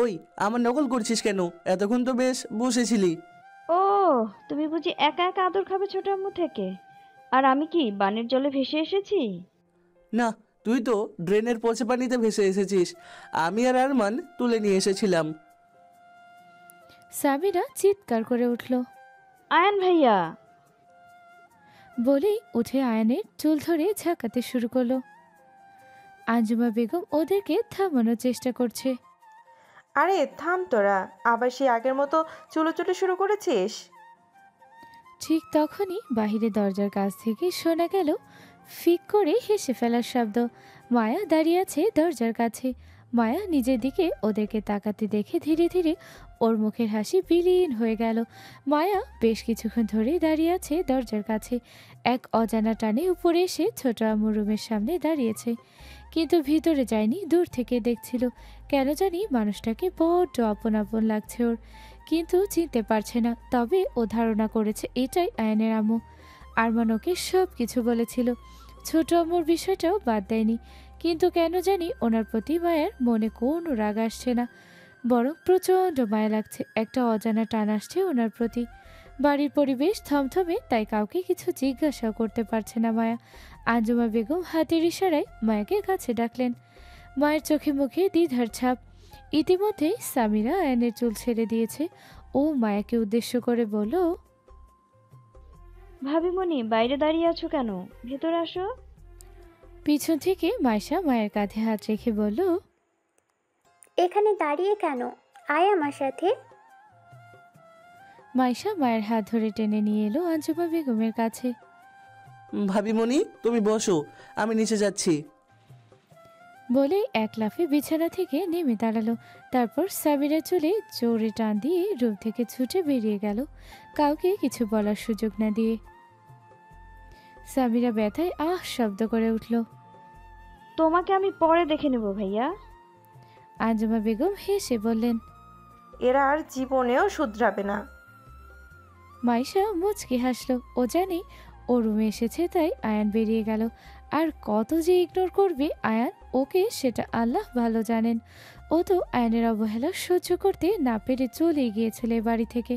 ওই, আমার নকল করছিস কেন? এতক্ষণ তো বেশ বসেছিলি। ও, তুমি বুঝি একা একা আদর খাবে ছোট আম্মু থেকে? আর আমি কি বানের জলে ভেসে এসেছি? না, তুই তো ড্রেনের পচা পানিতে ভেসে এসেছিস। আমি আর আরমান তুলে নিয়ে এসেছিলাম। সামিরা চিৎকার করে উঠল। আয়ান ভাইয়া! বলেই উঠে আয়ানের চুল ধরে ঝাঁকাতে শুরু করলো। আঞ্জুমা বেগম ওদেরকে থামানোর চেষ্টা করছে। আরে থাম তোরা, আবার সেই আগের মতো চুলোচুলি শুরু করেছিস? ঠিক তখনই বাহিরে দরজার কাছ থেকে শোনা গেল ফিক করে হেসে ফেলার শব্দ। মায়া দাঁড়িয়ে আছে দরজার কাছে। মায়া নিজের দিকে ওদেরকে তাকাতে দেখে ধীরে ধীরে ওর মুখের হাসি বিলীন হয়ে গেল। মায়া বেশ কিছুক্ষণ ধরেই দাঁড়িয়ে আছে দরজার কাছে। এক অজানা টানে উপরে এসে ছোট আম্মুর রুমের সামনে দাঁড়িয়েছে, কিন্তু ভিতরে যায়নি, দূর থেকে দেখছিল। কেন জানি মানুষটাকে বড্ড আপন আপন লাগছে ওর, কিন্তু চিনতে পারছে না। তবে ও ধারণা করেছে এটাই আয়নের আম্মু। আরমান ওকে সব কিছু বলেছিল, ছোট আম্মুর বিষয়টাও বাদ দেয়নি। কিন্তু কেন জানি ওনার প্রতি মায়ের মনে কোনো রাগ আসছে না, বরং প্রচণ্ড মায়া লাগছে। একটা অজানা টান আসছে ওনার প্রতি। বাড়ির পরিবেশ থমথমে, তাই কাউকে কিছু জিজ্ঞাসাও করতে পারছে না মায়া। আঞ্জুমা বেগম হাতের ইশারায় মায়াকে কাছে ডাকলেন। মায়ের চোখে মুখে দ্বিধার ছাপ। ইতিমধ্যেই সামিরা আয়নের চুল ছেড়ে দিয়েছে। ও মায়াকে উদ্দেশ্য করে বলল, ভাবিমণি, বাইরে দাঁড়িয়ে আছো কেন? ভেতরে আসো। পিছন থেকে মাইশা মায়ের কাঁধে হাত রেখে বলল, এখানে দাঁড়িয়ে কেন? আয় আমার সাথে। মাইশা মায়ের হাত ধরে টেনে নিয়ে এলো আঞ্জুমা বেগমের কাছে। ভাবিমণি, তুমি বসো, আমি নিচে যাচ্ছি। বলে এক লাফে বিছানা থেকে নেমে দাঁড়ালো। তারপর সামিরা চলে জোরে টান দিয়ে রুম থেকে ছুটে বেরিয়ে গেল, কাউকে কিছু বলার সুযোগ না দিয়ে। সামিরা ব্যথায় আহ শব্দ করে উঠল। তোমাকে আমি পরে দেখে নেব ভাইয়া। আঞ্জুমা বেগম হেসে বললেন। এরা আর জীবনেও শুধরাবে না। মাইশা মুচকি হাসলো। ও জানে ও রুমে এসেছে, তাই আয়ান বেরিয়ে গেল। আর কত যে ইগনোর করবে আয়ান ওকে, সেটা আল্লাহ ভালো জানেন। ও তো আয়ানের অবহেলা সহ্য করতে না পেরে চলে গিয়েছিল এ বাড়ি থেকে।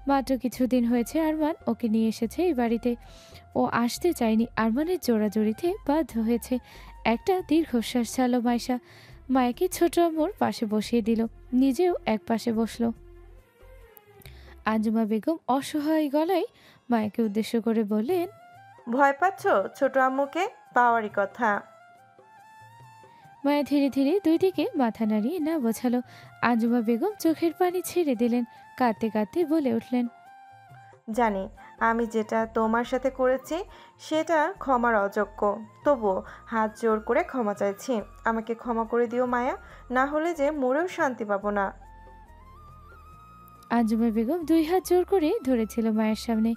মাত্র কিছুদিন হয়েছে আরমান ওকে নিয়ে এসেছে এই বাড়িতে। ও আসতে চায়নি, আরমানের জোড়াজড়িতে বাধ্য হয়েছে। একটা দীর্ঘশ্বাস ছাড়ল মাইশা। মায়াকে ছোট আম্মুর পাশে বসিয়ে দিল, নিজেও এক পাশে বসলো। আঞ্জুমা বেগম অসহায় গলায় মায়াকে উদ্দেশ্য করে বললেন, ভয় পাচ্ছ ছোট আম্মুকে? পাওয়ারই কথা। মায়া ধীরে ধীরে দুই দিকে মাথা নাড়িয়ে না বোঝালো। আঞ্জুমা বেগম চোখের পানি ছেড়ে দিলেন, কাঁদতে কাঁদতে বলে উঠলেন, জানি আমি যেটা তোমার সাথে করেছি সেটা ক্ষমার অযোগ্য, তবুও হাত জোর করে ক্ষমা চাইছি। আমাকে ক্ষমা করে দিও মায়া, না হলে যে মরেও শান্তি পাবো না। আঞ্জুমা বেগম দুই হাত জোর করে ধরেছিল মায়ের সামনে।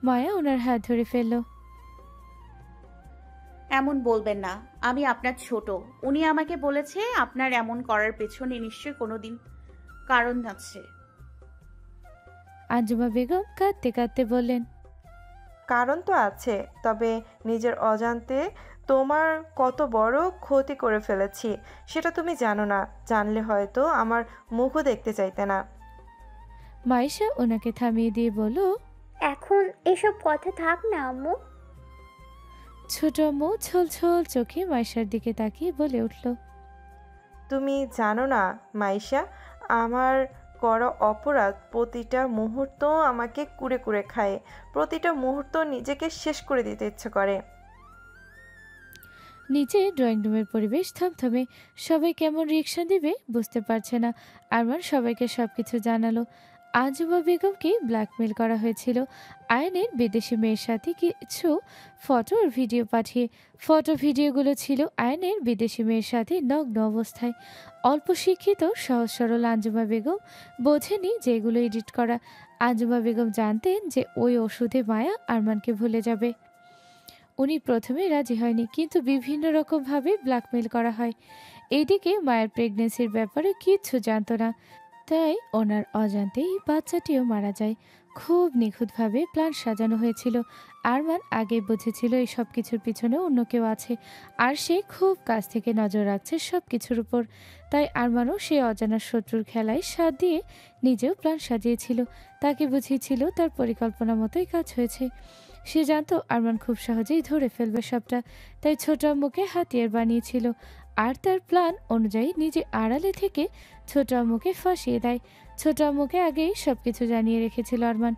মায়া ওনার হাত ধরে ফেলল। এমন বলবেন না, আমি আপনার ছোট। উনি আমাকে বলেছে আপনার এমন করার পেছনে নিশ্চয়ই কোনোদিন কারণ আছে। আঞ্জুমা বেগম কাঁদতে কাঁদতে বললেন, কারণ তো আছে, তবে নিজের অজান্তে তোমার কত বড় ক্ষতি করে ফেলেছি সেটা তুমি জানো না। জানলে হয়তো আমার মুখও দেখতে চাইতে না। মাইশা ওনাকে থামিয়ে দিয়ে বলল, এখন এসব কথা থাক না আম্মু। ছোট আম্মু ছলছল চোখে মাইশার দিকে তাকিয়ে বলে উঠল, তুমি জানো না মাইশা, আমার করা অপরাধ প্রতিটা মুহূর্ত আমাকে কুরে কুরে খায়। প্রতিটা মুহূর্ত নিজেকে শেষ করে দিতে ইচ্ছে করে। নিচে ড্রয়িং রুমের পরিবেশ থমথমে। সবাই কেমন রিয়েকশন দিবে বুঝতে পারছে না। আরমান সবাইকে সবকিছু জানালো। আঞ্জুমা বেগমকে ব্ল্যাকমেল করা হয়েছিল আয়নের বিদেশি মেয়ের সাথে কিছু ফটো আর ভিডিও পাঠিয়ে। ফটো ভিডিওগুলো ছিল আয়নের বিদেশি মেয়ের সাথে নগ্ন অবস্থায়। অল্প শিক্ষিত সহজ সরল আঞ্জুমা বেগম বোঝেনি যে এগুলো এডিট করা। আঞ্জুমা বেগম জানতেন যে ওই ওষুধে মায়া আরমানকে ভুলে যাবে। উনি প্রথমে রাজি হয়নি, কিন্তু বিভিন্ন রকমভাবে ব্ল্যাকমেল করা হয়। এইদিকে মায়ের প্রেগনেন্সির ব্যাপারে কিচ্ছু জানতো না, তাই ওনার অজান্তেই বাচ্চাটিও মারা যায়। খুব নিখুঁতভাবে প্ল্যান সাজানো হয়েছিল। আরমান আগে বুঝেছিল এই সব কিছুর পিছনে অন্য কেউ আছে, আর সে খুব কাছ থেকে নজর রাখছে সব কিছুর উপর। তাই আরমানও সে অজানা শত্রুর খেলায় সাথ দিয়ে নিজেও প্ল্যান সাজিয়েছিল। তাকে বুঝিয়েছিল তার পরিকল্পনা মতোই কাজ হয়েছে। সে জানতো আরমান খুব সহজেই ধরে ফেলবে সবটা, তাই ছোট আম্মুকে হাতিয়ার বানিয়েছিল। আর তার প্ল্যান অনুযায়ী নিজে আড়ালে থেকে ছোট আম্মুকে ফাঁসিয়ে দেয়। ছোট আম্মুকে আগেই সবকিছু জানিয়ে রেখেছিল আরমান।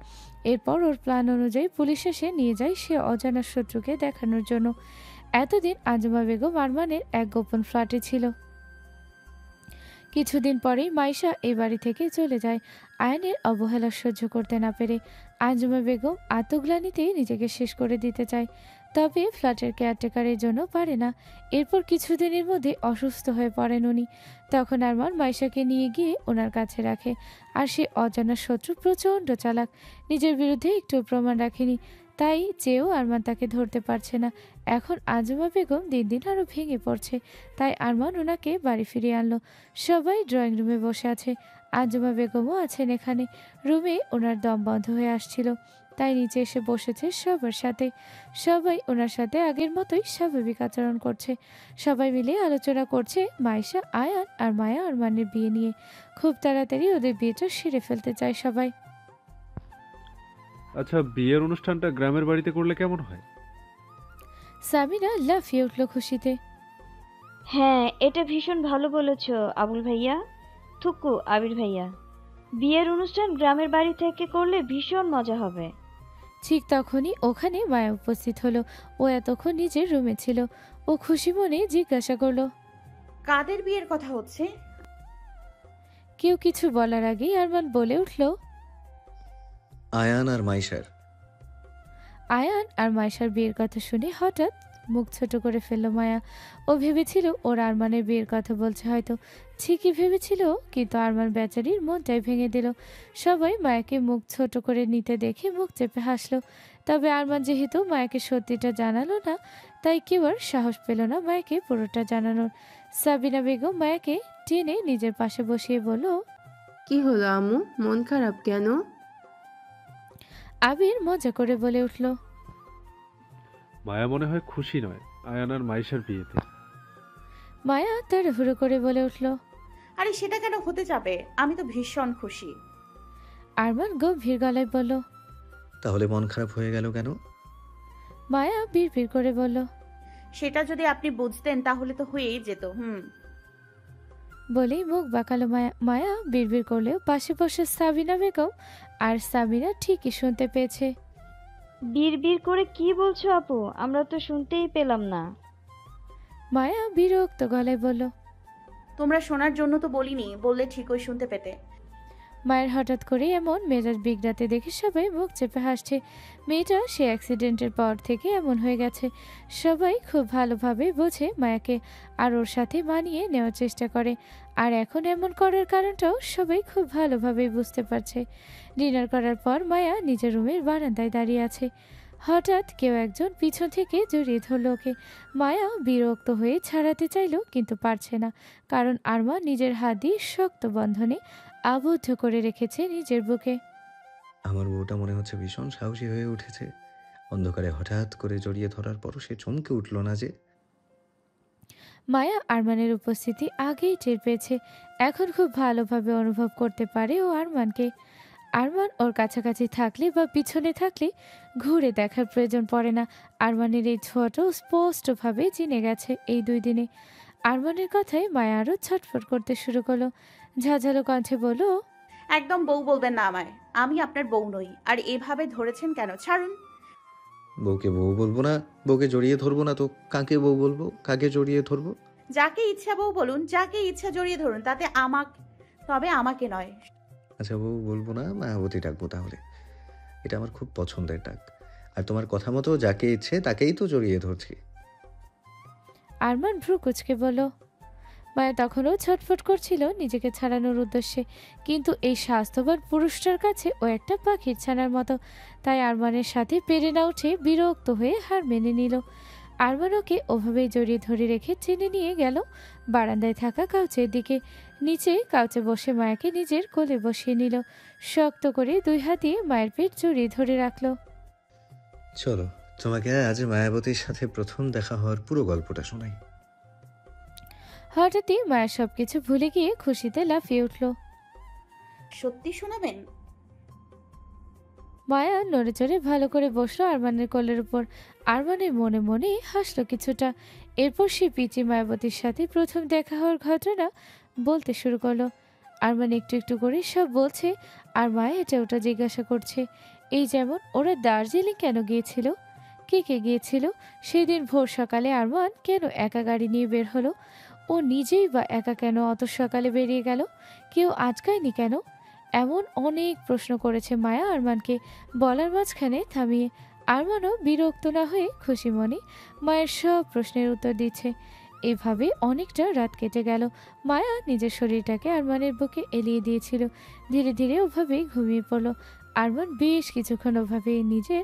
এরপর ওর প্ল্যান অনুযায়ী পুলিশ এসে নিয়ে যায় সে অজানা শত্রুকে দেখানোর জন্য। এতদিন আঞ্জুমা বেগম আরমানের এক গোপন ফ্ল্যাটে ছিল। কিছুদিন পরেই মাইশা এই বাড়ি থেকে চলে যায় আয়নের অবহেলা সহ্য করতে না পেরে। আঞ্জুমা বেগম আত্মগ্লানিতেই নিজেকে শেষ করে দিতে চায়, তবে ফ্ল্যাটের কেয়ারটেকারের জন্য পারে না। এরপর কিছুদিনের মধ্যে অসুস্থ হয়ে পড়েন উনি। তখন আরমান মাইশাকে নিয়ে গিয়ে ওনার কাছে রাখে। আর সে অজানা শত্রু প্রচণ্ড চালাক, নিজের বিরুদ্ধে একটু প্রমাণ রাখেনি, তাই চেয়েও আরমান তাকে ধরতে পারছে না। এখন আঞ্জুমা বেগম দিন দিন আরও ভেঙে পড়ছে, তাই আরমান ওনাকে বাড়ি ফিরিয়ে আনলো। সবাই ড্রয়িং রুমে বসে আছে, আঞ্জুমা বেগমও আছেন এখানে। রুমে ওনার দম বন্ধ হয়ে আসছিল, তাই নিচে এসে বসেছে সবার সাথে। সবাই ওনার সাথে আগের মতোই স্বাভাবিক আচরণ করছে। সবাই মিলে আলোচনা করছে মাইশা, আয়ান আর মায়া আরমানের বিয়ে নিয়ে। খুব তাড়াতাড়ি ওদের বিয়েটা সেরে ফেলতে চায় সবাই। আচ্ছা, বিয়ের অনুষ্ঠানটা গ্রামের বাড়িতে করলে কেমন হয়? সামিনা লাফিয়ে উঠল খুশিতে। হ্যাঁ, এটা ভীষণ ভালো বলেছ আবুল ভাইয়া, থুকু আবির ভাইয়া। বিয়ের অনুষ্ঠান গ্রামের বাড়ি থেকে করলে ভীষণ মজা হবে। ঠিক তখনই ওখানে মায়া উপস্থিত হলো। ও এতক্ষণ নিজের রুমে ছিল। ও খুশি মনে জিজ্ঞাসা করলো, কাদের বিয়ের কথা হচ্ছে? কেউ কিছু বলার আগেই আরমান বলে উঠল, আয়ান আর মাইশার। আয়ান আর মাইশার বিয়ের কথা শুনে হঠাৎ মুখ ছোট করে ফেলল মায়া। ও ভেবেছিল ওর আরমানের বিয়ের কথা বলছে হয়তো। ঠিকই ভেবেছিল, কিন্তু আরমান বেচারির মনটাই ভেঙে দিল। সবাই মায়াকে মুখ ছোট করে নিতে দেখে মুখ চেপে হাসলো। তবে আরমান যেহেতু মায়াকে সত্যিটা জানালো না, তাই কেউ আর সাহস পেল না মায়াকে পুরোটা জানানোর। সাবিনা বেগম মায়াকে টেনে নিজের পাশে বসিয়ে বলল, কি হলো আম্মু, মন খারাপ কেন? আবির মজা করে বলে উঠল, মায়া মনে হয় খুশি নয় আয়ান আর মাইশার বিয়েতে। মায়া তাড়াহুড়ো করে বলে উঠল, আরে সেটা কেন হতে যাবে, আমি তো ভীষণ খুশি। আরমান গম্ভীর গলায় বলল, তাহলে মন খারাপ হয়ে গেল কেন? মায়া বিড়বিড় করে বলল, সেটা যদি আপনি বুঝতেন তাহলে তো হয়েই যেত। বলেই মুখ বাঁকালো মায়া। মায়া বিড়বিড় করলেও পাশে বসে সাবিনা বেগম আর সাবিনা ঠিকই শুনতে পেয়েছে। বিড়বিড় করে কি বলছো আপু, আমরা তো শুনতেই পেলাম না। মায়া বিরক্ত গলায় বলল, তোমরা শোনার জন্য তো বলিনি, বললে ঠিকই শুনতে পেতে। মায়ের হঠাৎ করে এমন মেজাজ বিগড়াতে দেখে সবাই মুখ চেপে হাসছে। মেয়েটা সে অ্যাক্সিডেন্টের পর থেকে এমন হয়ে গেছে। সবাই খুব ভালোভাবে বোঝে মায়াকে, আর ওর সাথে মানিয়ে নেওয়ার চেষ্টা করে। আর এখন এমন করার কারণটাও সবাই খুব ভালোভাবেই বুঝতে পারছে। ডিনার করার পর মায়া নিজের রুমের বারান্দায় দাঁড়িয়ে আছে। হঠাৎ কেউ একজন পিছন থেকে জড়িয়ে ধরল ওকে। মায়া বিরক্ত হয়ে ছাড়াতে চাইল, কিন্তু পারছে না, কারণ আরমান নিজের হাত দিয়ে শক্ত বন্ধনে আবদ্ধ করে রেখেছে নিজের বুকে। আমার বউটা মনে হচ্ছে ভীষণ সাহসী হয়ে উঠেছে। অন্ধকারে হঠাৎ করে জড়িয়ে ধরার পরও সে চমকে উঠল না যে। মায়া আরমানের উপস্থিতি আগেই টের পেয়েছে। এখন খুব ভালোভাবে অনুভব করতে পারে ও আরমানকে। আরমান ওর কাছাকাছি থাকলে বা পিছনে থাকলে ঘুরে দেখার প্রয়োজন পড়ে না। আরমানের এই ছোঁয়াটাও স্পষ্টভাবে চিনে গেছে এই 2 দিনে। আরমানের কথায় মায়া আরও ছটফট করতে শুরু করলো। ঝাঝালো কণ্ঠে বলল, একদম বউ বলবেন না আমায়, আমি আপনার বউ নই। আর এভাবে ধরেছেন কেন, ছাড়ুন। বউকে বউ বলবো না, বউকে জড়িয়ে ধরবো না তো কাকে বউ বলবো, কাকে জড়িয়ে ধরবো? যাকে ইচ্ছা বউ বলুন, যাকে ইচ্ছা জড়িয়ে ধরুন, তাতে তবে আমাকে নয়। আচ্ছা, বউ বলবো না, মায়াবতী ডাকবো তাহলে। এটা আমার খুব পছন্দের ডাক। আর তোমার কথা মতো যাকে ইচ্ছে তাকেই তো জড়িয়ে ধরছি। আরমান ভ্রু কুচকে বলল। মায়া তখনও ছটফট করছিল নিজেকে ছাড়ানোর উদ্দেশ্যে, কিন্তু এই স্বাস্থ্যবান পুরুষটার কাছে ও একটা পাখির ছানার মতো। তাই আরমানের সাথে পেরে না উঠে বিরক্ত হয়ে হার মেনে নিল। আরমান ওকে ওভাবেই জড়িয়ে ধরে রেখে টেনে নিয়ে গেল বারান্দায় থাকা কাউচের দিকে। নিচে কাউচে বসে মায়াকে নিজের কোলে বসিয়ে নিল। শক্ত করে 2 হাত দিয়ে মায়ের পেট জড়িয়ে ধরে রাখলো। চলো তোমাকে আজ মায়াবতীর সাথে প্রথম দেখা হওয়ার পুরো গল্পটা শোনাই। হঠাৎই মায়ের সবকিছু ভুলে গিয়ে খুশিতে লাফিয়ে উঠল। সত্যি শোনাবেন? মায়া নড়ে চড়ে ভালো করে বসলো আরমানের কোলের উপর। আরমানের মনে মনে হাসলো কিছুটা। এরপর সে পিচি মায়াবতীর সাথে প্রথম দেখা হওয়ার ঘটনা বলতে শুরু করলো। আরমান একটু একটু করে সব বলছে আর মায়া এটা ওটা জিজ্ঞাসা করছে। এই যেমন ওরা দার্জিলিং কেন গিয়েছিল, কে কে গিয়েছিল, সেদিন ভোর সকালে আরমান কেন একা গাড়ি নিয়ে বের হলো, ও নিজেই বা একা কেন অত সকালে বেরিয়ে গেল, কেউ আটকায়নি কেন, এমন অনেক প্রশ্ন করেছে মায়া আরমানকে বলার মাঝখানে থামিয়ে। আরমানও বিরক্ত না হয়ে খুশি মনে মায়ের সব প্রশ্নের উত্তর দিচ্ছে। এভাবে অনেকটা রাত কেটে গেল। মায়া নিজের শরীরটাকে আরমানের বুকে এলিয়ে দিয়েছিল। ধীরে ধীরে ওভাবেই ঘুমিয়ে পড়ল। আরমান বেশ কিছুক্ষণ ওভাবেই নিজের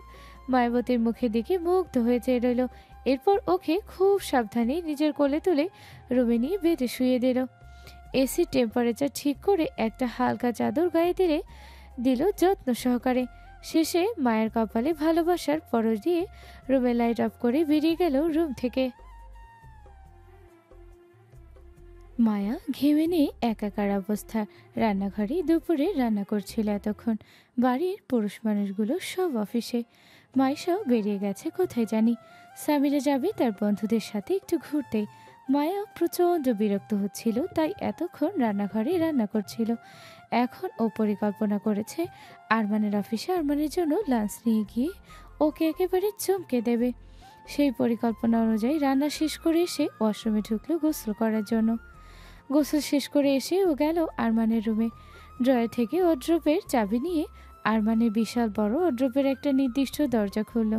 মায়াবতীর মুখের দিকে মুগ্ধ হয়ে চেয়ে রইল। এরপর ওকে খুব সাবধানে নিজের কোলে তুলে রুমে নিয়ে বেডে শুয়ে দিল। এসির টেম্পারেচার ঠিক করে একটা হালকা চাদর গায়ে দিল যত্ন সহকারে। শেষে মায়ের কপালে ভালোবাসার পরশ দিয়ে রুমে লাইট অফ করে বেরিয়ে গেল রুম থেকে। মায়া ঘেমে নিয়ে একাকার অবস্থা। রান্নাঘরে দুপুরে রান্না করছিল এতক্ষণ। বাড়ির পুরুষ মানুষগুলো সব অফিসে। মাইশাও বেরিয়ে গেছে কোথায় জানি। সামিরা যাবে তার বন্ধুদের সাথে একটু ঘুরতে। মায়া প্রচণ্ড বিরক্ত হচ্ছিল, তাই এতক্ষণ রান্নাঘরে রান্না করছিল। এখন ও পরিকল্পনা করেছে আরমানের অফিসে আরমানের জন্য লাঞ্চ নিয়ে গিয়ে ওকে একেবারে চমকে দেবে। সেই পরিকল্পনা অনুযায়ী রান্না শেষ করে এসে ওয়াশরুমে ঢুকলো গোসল করার জন্য। গোসল শেষ করে এসে ও গেল আরমানের রুমে। ড্রয়ার থেকে ওয়ার্ড্রোবের চাবি নিয়ে আরমানের বিশাল বড় ওয়ার্ড্রোবের একটা নির্দিষ্ট দরজা খুলল।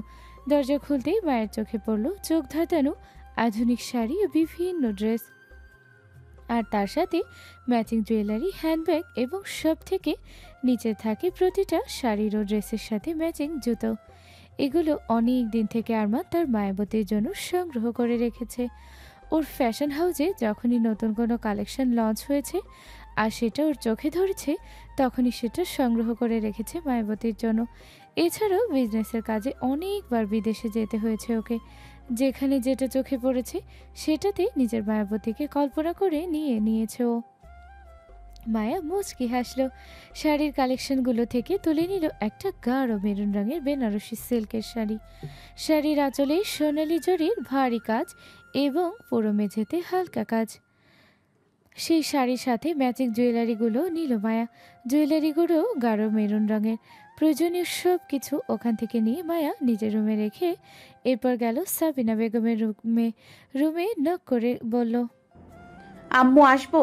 দরজা খুলতেই মায়ের চোখে পড়ল চোখ ধাঁধানো আধুনিক শাড়ি ও বিভিন্ন ড্রেস, আর তার সাথে ম্যাচিং জুয়েলারি, হ্যান্ডব্যাগ এবং সব থেকে নিচে থাকে প্রতিটা শাড়ির ও ড্রেসের সাথে ম্যাচিং জুতো। এগুলো অনেক দিন থেকে আরমান তার মায়াবতীর জন্য সংগ্রহ করে রেখেছে। ওর ফ্যাশন হাউসে যখনই নতুন কোনো কালেকশন লঞ্চ হয়েছে আর সেটা ওর চোখে ধরেছে, তখনই সেটা সংগ্রহ করে রেখেছে মায়াবতীর জন্য। এছাড়াও বিজনেসের কাজে অনেকবার বিদেশে যেতে হয়েছে ওকে। যেখানে যেটা চোখে পড়েছে সেটাতে নিজের মায়াবতীকে কল্পনা করে নিয়েছে ও। মায়া মুচকি হাসলো। শাড়ির কালেকশনগুলো থেকে তুলে নিল একটা গাঢ় মেরুন রঙের বেনারসি সিল্কের শাড়ি। শাড়ির আঁচলে সোনালি জরির ভারী কাজ এবং পুরো মেঝেতে হালকা কাজ। সেই শাড়ির সাথে ম্যাচিং জুয়েলারিগুলো নিল মায়া। জুয়েলারিগুলো গাঢ় মেরুন রঙের। প্রয়োজনীয় সব কিছু ওখান থেকে নিয়ে মায়া নিজের রুমে রেখে এরপর গেল সাবিনা বেগমের রুমে নক করে বলল, আম্মু আসবো?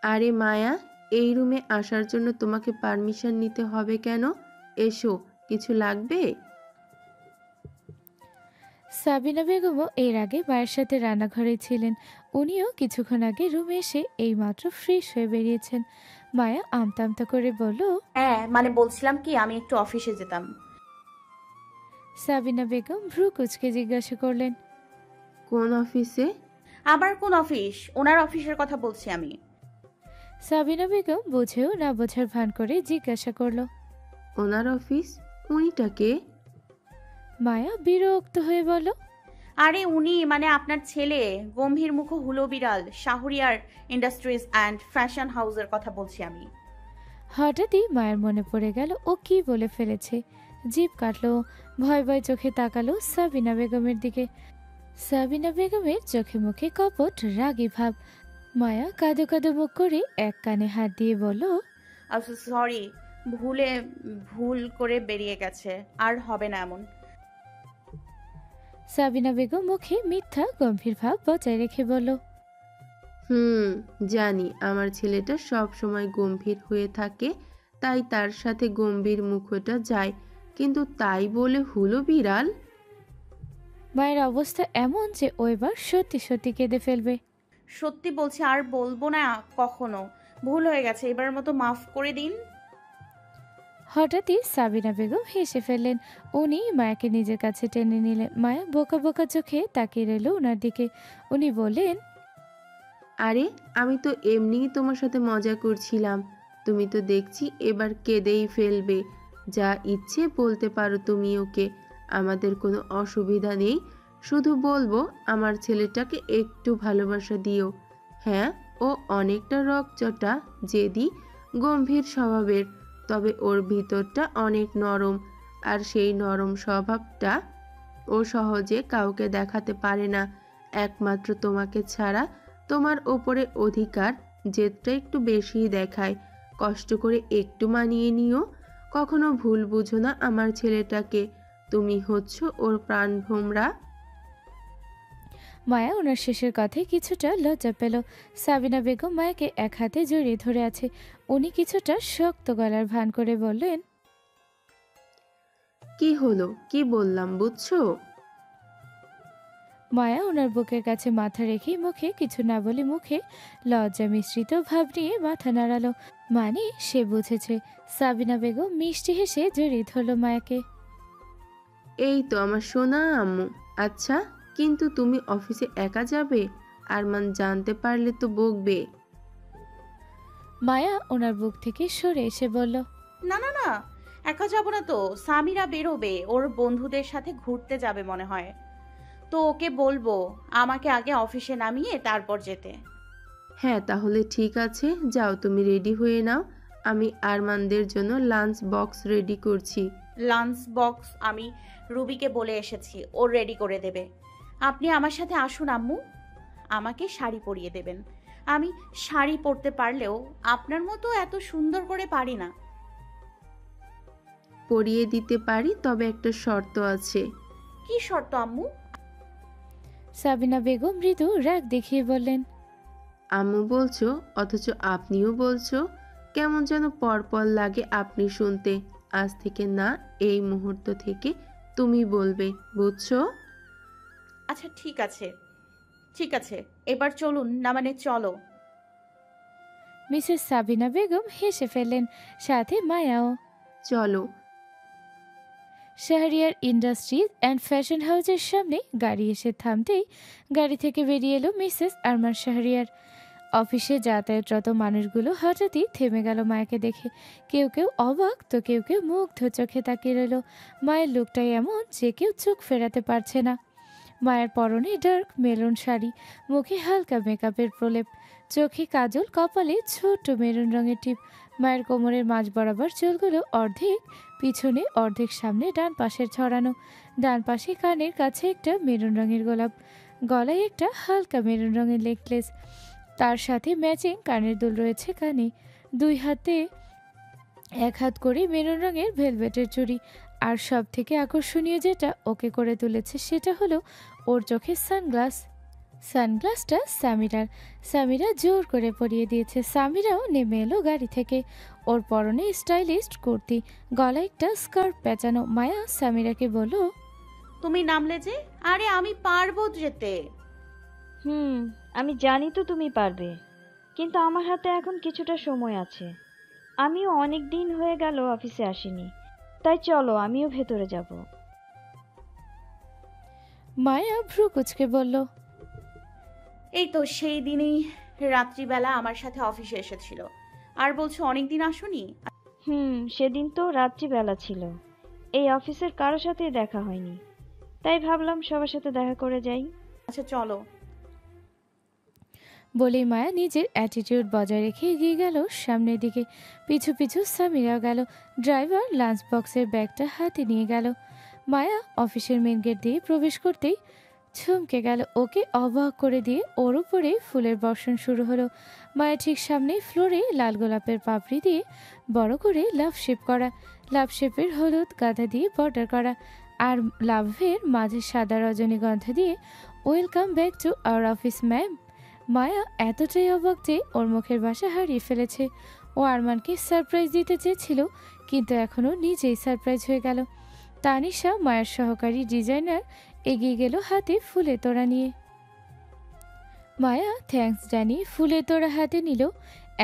আরে মায়া, এই রুমে আসার জন্য তোমাকে পারমিশন নিতে হবে কেন? এসো, কিছু লাগবে? সাবিনা বেগমও এর আগে মায়ের সাথে রান্নাঘরে ছিলেন। উনিও কিছুক্ষণ আগে রুমে এসে এইমাত্র ফ্রেশ হয়ে বেরিয়েছেন। মায়া আমতা আমতা করে বলল, হ্যাঁ, মানে বলছিলাম কি, আমি একটু অফিসে যেতাম। সাবিনা বেগম ভ্রু কুচকে জিজ্ঞাসা করলেন, কোন অফিসে? আবার কোন অফিস? ওনার অফিসের কথা বলছি আমি। সাবিনা বেগম বুঝেও না বোঝার ভান করে জিজ্ঞাসা করলো, ওনার অফিস? উনিটাকে? মায়া বিরক্ত হয়ে বলল, আরে উনি মানে আপনার ছেলে, গম্ভীর মুখ হুলো বিড়াল, শাহরিয়ার ইন্ডাস্ট্রিজ অ্যান্ড ফ্যাশন হাউসের কথা বলছি আমি। হঠাৎই মায়ের মনে পড়ে গেল ও কি বলে ফেলেছে। জিভ কাটলো। ভয় ভয় চোখে তাকালো সাবিনা বেগমের দিকে। সাবিনা বেগমের চোখে মুখে কপট রাগী ভাব। মায়া কাঁদো কাঁদো মুখ করে এক কানে হাত দিয়ে বলল, সরি, ভুল করে বেরিয়ে গেছে, আর হবে না এমন। সাবিনা বেগম মুখে মিথ্যা গম্ভীর ভাব বজায় রেখে বলল, জানি আমার ছেলেটা সব সময় গম্ভীর হয়ে থাকে, তাই তার সাথে গম্ভীর মুখটা যায়, কিন্তু তাই বলে হুলো বিড়াল? মায়ের অবস্থা এমন যে ও এবার সত্যি সত্যি কেঁদে ফেলবে। সত্যি বলছি, আর বলবো না কখনো। ভুল হয়ে গেছে, এবার মতো মাফ করে দিন। হঠাৎই সাবিনা বেগম হেসে ফেললেন। উনি মায়াকে নিজের কাছে টেনে নিলেন। মায়া বোকা বোকা চোখে তাকিয়ে রইল ওনার দিকে। উনি বললেন, আরে আমি তো এমনিই তোমার সাথে মজা করছিলাম। তুমি তো দেখছি এবার কেঁদেই ফেলবে। যা ইচ্ছে বলতে পারো তুমি ওকে, আমাদের কোনো অসুবিধা নেই। শুধু বলবো আমার ছেলেটাকে একটু ভালোবাসা দিও। হ্যাঁ, ও অনেকটা রকচটা, জেদি, গম্ভীর স্বভাবের, তবে ওর ভিতরটা অনেক নরম। আর সেই নরম স্বভাবটা ও সহজে কাউকে দেখাতে পারে না, একমাত্র তোমাকে ছাড়া। তোমার ওপরে অধিকার জেদটা একটু বেশিই দেখায়। কষ্ট করে একটু মানিয়ে নিও। কখনো ভুল বুঝো না আমার ছেলেটাকে। তুমি হচ্ছ ওর প্রাণভোমরা। মায়া ওনার শেষের কথায় কিছুটা লজ্জা পেল। সাবিনা বেগম মায়াকে এক হাতে জড়িয়ে ধরে আছে। উনি কিছুটা শক্ত গলার ভান করে বললেন, কি হলো, কি বললাম বুঝছো? মায়া ওনার বুকের কাছে মাথা রেখে মুখে কিছু না বলে মুখে লজ্জা মিশ্রিত ভাব নিয়ে মাথা নাড়ালো। মানে সে বুঝেছে। সাবিনা বেগম মিষ্টি হেসে জড়িয়ে ধরল মায়াকে। এই তো আমার সোনা আম্মু। আচ্ছা, কিন্তু তুমি অফিসে একা যাবে? আরমান জানতে পারলে তো বকবে। মায়া ওনার বুক থেকে সরে এসে বলল, না না না, একা যাব না তো। সামিরা বেরোবে, ওর বন্ধুদের সাথে ঘুরতে যাবে মনে হয়। তো ওকে বলবো আমাকে আগে অফিসে নামিয়ে তারপর যেতে। হ্যাঁ তাহলে ঠিক আছে, যাও তুমি রেডি হয়ে নাও। আমি আরমানদের জন্য লাঞ্চ বক্স রেডি করছি। লাঞ্চ বক্স আমি রুবিকে বলে এসেছি, ও রেডি করে দেবে। আপনি আমার সাথে আসুন আম্মু, আমাকে শাড়ি পরিয়ে দেবেন। আমি শাড়ি পরতে পারলেও আপনার মতো এত সুন্দর করে পারি না। পরিয়ে দিতে পারি, তবে একটা শর্ত আছে। কি শর্ত আম্মু? সাবিনা বেগম মৃদু রাগ দেখিয়ে বললেন, আম্মু বলছো অথচ আপনিও বলছো, কেমন যেন পরপর লাগে আপনি শুনতে। আজ থেকে না, এই মুহূর্ত থেকে তুমি বলবে, বুঝছো? আচ্ছা ঠিক আছে, ঠিক আছে, এবার চলুন, না মানে চলো। মিসেস সাবিনা বেগম হেসে ফেললেন, সাথে মায়াও। চলো। শাহরিয়ার ইন্ডাস্ট্রিজ অ্যান্ড ফ্যাশন হাউসের সামনে গাড়ি এসে থামতেই গাড়ি থেকে বেরিয়ে এলো মিসেস আরমান শাহরিয়ার। অফিসে যাতায়াতরত মানুষগুলো হঠাৎই থেমে গেল মায়াকে দেখে। কেউ কেউ অবাক তো কেউ কেউ মুগ্ধ চোখে তাকিয়ে রইল। মায়ের লুকটাই এমন যে কেউ চোখ ফেরাতে পারছে না। মায়ের পরনে ডার্ক মেরুন শাড়ি, মুখে হালকা মেকআপের প্রলেপ, চোখে কাজল, কপালে ছোট মেরুন রঙের টিপ। মায়ের কোমরের মাঝ বরাবর চুলগুলো অর্ধেক পিছনে অর্ধেক সামনে ডান পাশের ছড়ানো। ডান পাশে কানের কাছে একটা মেরুন রঙের গোলাপ, গলায় একটা হালকা মেরুন রঙের নেকলেস, তার সাথে ম্যাচিং কানের দুল রয়েছে কানে। দুই হাতে এক হাত করে মেরুন রঙের ভেলভেটের চুড়ি। আর সব থেকে আকর্ষণীয় যেটা ওকে করে তুলেছে সেটা হলো ওর চোখে সানগ্লাস। সানগ্লাসটা সামিরা জোর করে পরিয়ে দিয়েছে। সামিরাও নেমে এলো গাড়ি থেকে। ওর পরনে স্টাইলিস্ট কুর্তি, গলায় একটা স্কার্ফ পেঁচানো। মায়া সামিরাকে বলল, তুমি নামলে যে? আরে আমি পারবো যেতে। আমি জানি তো তুমি পারবে, কিন্তু আমার হাতে এখন কিছুটা সময় আছে। আমিও অনেক দিন হয়ে গেল অফিসে আসিনি, তাই চলো আমিও ভেতরে যাব। মায়া ভ্রু কুচকে বলল, এই তো সেই দিনই রাত্রিবেলা আমার সাথে অফিসে এসেছিল, আর বলছো অনেক দিন আসোনি। সেদিন তো রাত্রিবেলা ছিল, এই অফিসের কারোর সাথে দেখা হয়নি, তাই ভাবলাম সবার সাথে দেখা করে যাই। আচ্ছা চলো। বলেই মায়া নিজের অ্যাটিটিউড বজায় রেখে এগিয়ে গেল সামনের দিকে। পিছু পিছু সামিরাও গেল। ড্রাইভার লাঞ্চ বক্সের ব্যাগটা হাতে নিয়ে গেল। মায়া অফিসের মেন গেট দিয়ে প্রবেশ করতেই ছমকে গেল। ওকে অবাক করে দিয়ে ওর উপরে ফুলের বর্ষণ শুরু হলো। মায়া ঠিক সামনে ফ্লোরে লাল গোলাপের পাপড়ি দিয়ে বড় করে লাভ শেপ করা, লাভ শেপের হলুদ গাঁদা দিয়ে বর্ডার করা, আর লাভের মাঝে সাদা রজনীগন্ধা দিয়ে welcome back to our office ma'am. Maya এতটাই অবাক যে ওর মুখের ভাষা হারিয়ে ফেলেছে। ও আরমানকে সারপ্রাইজ দিতে চেয়েছিল, কিন্তু এখনও নিজেই সারপ্রাইজ হয়ে গেল। তানিশা মায়ের সহকারী ডিজাইনার এগিয়ে গেল হাতে ফুলের তোড়া নিয়ে। মায়া থ্যাঙ্কস জানিয়ে ফুলের তোড়া হাতে নিল।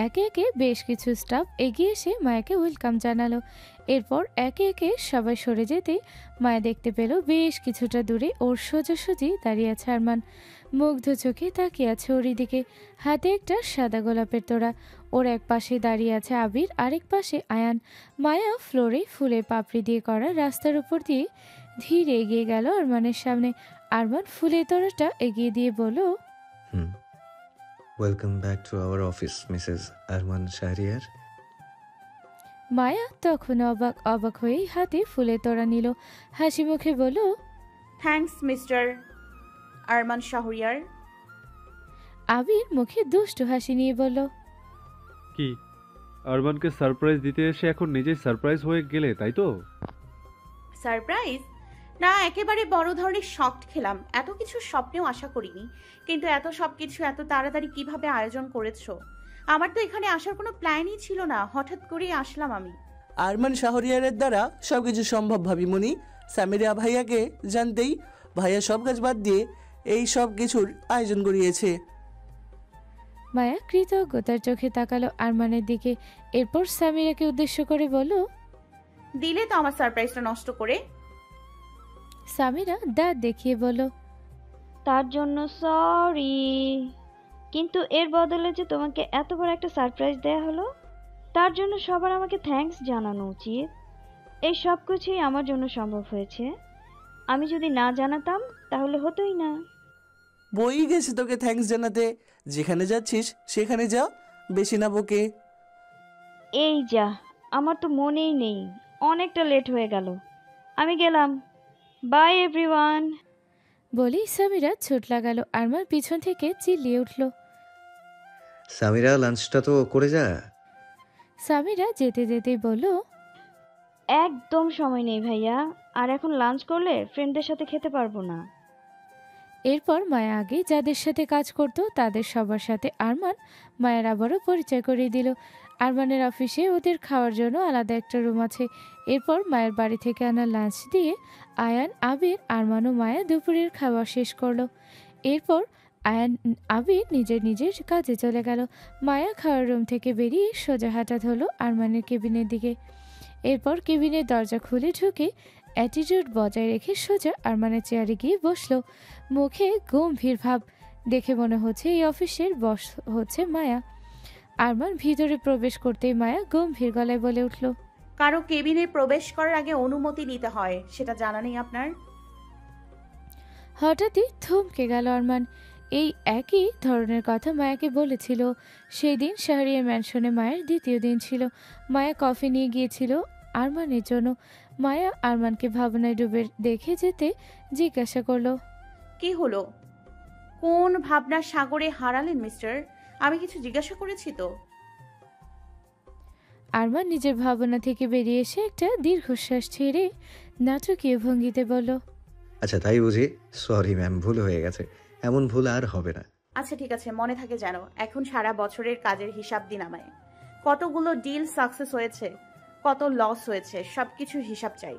একে একে বেশ কিছু স্টাফ এগিয়ে এসে মায়াকে ওয়েলকাম জানালো। এরপর একে একে সবাই সরে যেতে মায়া দেখতে পেল বেশ কিছুটা দূরে ওর সোজাসুজি দাঁড়িয়ে আছে আরমান। মুগ্ধ চোখে তাকিয়ে আছে ওর দিকে। হাতে একটা সাদা গোলাপের তোড়া। ওর এক পাশে দাঁড়িয়ে আছে আবির, আরেক পাশে আয়ান। মায়া ফ্লোরে ফুলের পাপড়ি দিয়ে করা রাস্তার উপর দিয়ে ধীরে এগিয়ে গেল আরমানের সামনে। আরমান ফুলের তোড়াটা এগিয়ে দিয়ে বলল, welcome back to our office Mrs Arman Shahriar. Maya তখন অবাক অবাক হয়েই হাতে ফুলের তোড়া নিল। হাসি মুখে বলল, থ্যাঙ্কস মিস্টার আরমান শাহরিয়ার। আবির মুখে দুষ্টু হাসি নিয়ে বলল, কি আরমানকে সারপ্রাইজ দিতে এসে এখন নিজেই সারপ্রাইজ হয়ে গেলে, তাই তো? সারপ্রাইজ না, একেবারে বড় ধরনের শক খেলাম। এত কিছু স্বপ্নেও আশা করিনি, কিন্তু এত সব কিছু এত তাড়াতাড়ি কিভাবে আয়োজন করেছো? আমার তো এখানে আসার কোনো প্ল্যানই ছিল না, হঠাৎ করেই আসলাম আমি। আরমান শাহরিয়ারের দ্বারা সবকিছু সম্ভব ভাবিমণি। সামিরা ভাইয়াকে জানতেই ভাইয়া সব কাজ বাদ দিয়ে এই সব কিছুর আয়োজন করিয়েছে। মায়া কৃতজ্ঞতার চোখে তাকালো আরমানের দিকে। এরপর সামিরাকে উদ্দেশ্য করে বলল, দিলে তো আমার সারপ্রাইজটা নষ্ট করে। সামিরা দাঁত দেখিয়ে বলল, তার জন্য সরি, কিন্তু এর বদলে যে তোমাকে এত বড় একটা সারপ্রাইজ দেয়া হলো, তার জন্য সবার আমাকে থ্যাঙ্কস জানানো উচিত। এই সব কিছুই আমার জন্য সম্ভব হয়েছে। আমি যদি না জানাতাম তাহলে হতোই না। বই গেছে তোকে থ্যাঙ্কস জানাতে। যেখানে যাচ্ছিস সেখানে যা, বেশি না বকে। এই যা, আমার তো মনেই নেই, অনেকটা লেট হয়ে গেল। আমি গেলাম, বাই এভরিওয়ান। বলেই সামিরা ছুট লাগালো। আরমান পিছন থেকে চিল্লিয়ে উঠল, সামিরা লাঞ্চটা তো করে যা। সামিরা যেতে যেতেই বলল, একদম সময় নেই ভাইয়া, আর এখন লাঞ্চ করলে ফ্রেন্ডদের সাথে খেতে পারবো না। এরপর মায়া আগে যাদের সাথে কাজ করত তাদের সবার সাথে আরমান মায়ের আবারও পরিচয় করিয়ে দিল। আরমানের অফিসে ওদের খাওয়ার জন্য আলাদা একটা রুম আছে। এরপর মায়ের বাড়ি থেকে আনা লাঞ্চ দিয়ে আয়ান, আবির, আরমান ও মায়া দুপুরের খাওয়া শেষ করলো। এরপর আয়ান, আবির নিজের নিজের কাজে চলে গেল। মায়া খাওয়ার রুম থেকে বেরিয়ে সোজা হাঁটা ধরল আরমানের কেবিনের দিকে। এরপর কেবিনের দরজা খুলে ঢুকে অ্যাটিটিউড বজায় রেখে সোজা আরমানের চেয়ারে গিয়ে বসলো। মুখে গম্ভীর ভাব, দেখে মনে হচ্ছে এই অফিসের বস হচ্ছে মায়া। আরমান ভিতরে প্রবেশ করতেই মায়া গম্ভীর গলায় বলে উঠল, কারো কেবিনে প্রবেশ করার আগে অনুমতি নিতে হয়, সেটা জানা নেই আপনার? হঠাৎই থমকে গেল আরমান। এই একই ধরনের কথা মায়াকে বলেছিল সেই দিন শাহরিয়ার ম্যানশনে। মায়ের দ্বিতীয় দিন ছিল। মায়া কফি নিয়ে গিয়েছিল আরমানের জন্য। মায়া আরমানকে ভাবনায় ডুবে দেখে যেতে জিজ্ঞাসা করলো, কি হলো? কোন ভাবনার সাগরে হারালেন মিস্টার? আমি কিছু জিজ্ঞাসা করেছি তো? আরমান নিজের ভাবনা থেকে বেরিয়ে এসে একটা দীর্ঘশ্বাস ছেড়ে নাটকীয় ভঙ্গিতে বলল, আচ্ছা তাই বুঝি। সরি ম্যাম, ভুল হয়ে গেছে। এমন ভুল আর হবে না। আচ্ছা ঠিক আছে, মনে থাকে যেন। এখন সারা বছরের কাজের হিসাব দিন আমায়। কতগুলো ডিল সাকসেস হয়েছে, কত লস হয়েছে, সবকিছুর হিসাব চাই।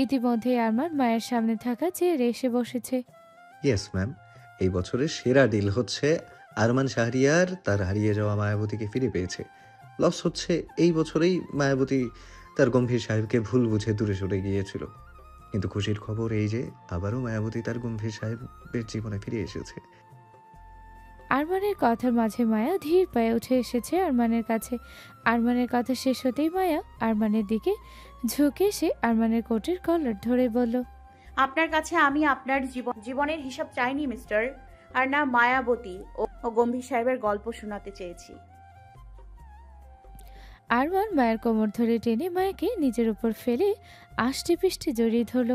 ইতিমধ্যে আরমান মায়ের সামনে থাকা চেয়ারে এসে বসেছে। ইয়েস ম্যাম, এই বছরের সেরা ডিল হচ্ছে আরমান শাহরিয়ার তার হারিয়ে যাওয়া মায়াবতীকে ফিরে পেয়েছে। লস হচ্ছে এই বছরেই মায়াবতী তার গম্ভীর সাহেবকে ভুল বুঝে দূরে সরে গিয়েছিল। কিন্তু খুশির খবর এই যে আবারও মায়াবতী তার গম্ভীর সাহেবের জীবনে ফিরে এসেছে। আরমানের কথার মাঝে মায়া ধীর পায়ে উঠে এসেছে আরমানের কাছে। আরমানের কথা শেষ হতেই মায়া আরমানের দিকে ঝুঁকে এসে আরমানের কোটের কলার ধরে বলল, আপনার কাছে আমি আপনার জীবনের হিসাব চাইনি মিস্টার, আর না মায়াবতী ও গম্ভীর সাহেবের গল্প শোনাতে চেয়েছি। আরমান মায়ের কোমর ধরে টেনে মায়াকে নিজের উপর ফেলে আষ্টে পৃষ্ঠে জড়িয়ে ধরল।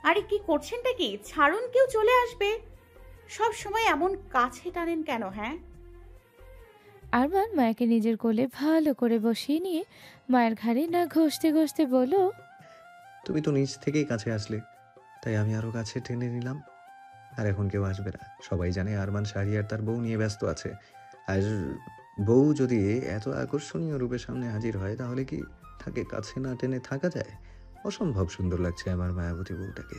আরে কি করছেনটা কি? ছাড়ুন, কেউ চলে আসবে। সব সময় এমন কাছে টানেন কেন? হ্যাঁ, আরমান মায়াকে নিজের কোলে ভালো করে বসিয়ে নিয়ে মায়ের ঘাড়ে না ঘষতে ঘষতে বলল, তুমি তো নিজ থেকেই কাছে আসলে, তাই আমি আরো কাছে টেনে নিলাম। আর এখন কেউ আসবে না। সবাই জানে আরমান শাহরিয়ার তার বউ নিয়ে ব্যস্ত আছে। আর বউ যদি এত আকর্ষণীয় রূপে সামনে হাজির হয় তাহলে কি তাকে কাছে না টেনে থাকা যায়? অসম্ভব সুন্দর লাগছে আমার মায়াবতী বউটাকে।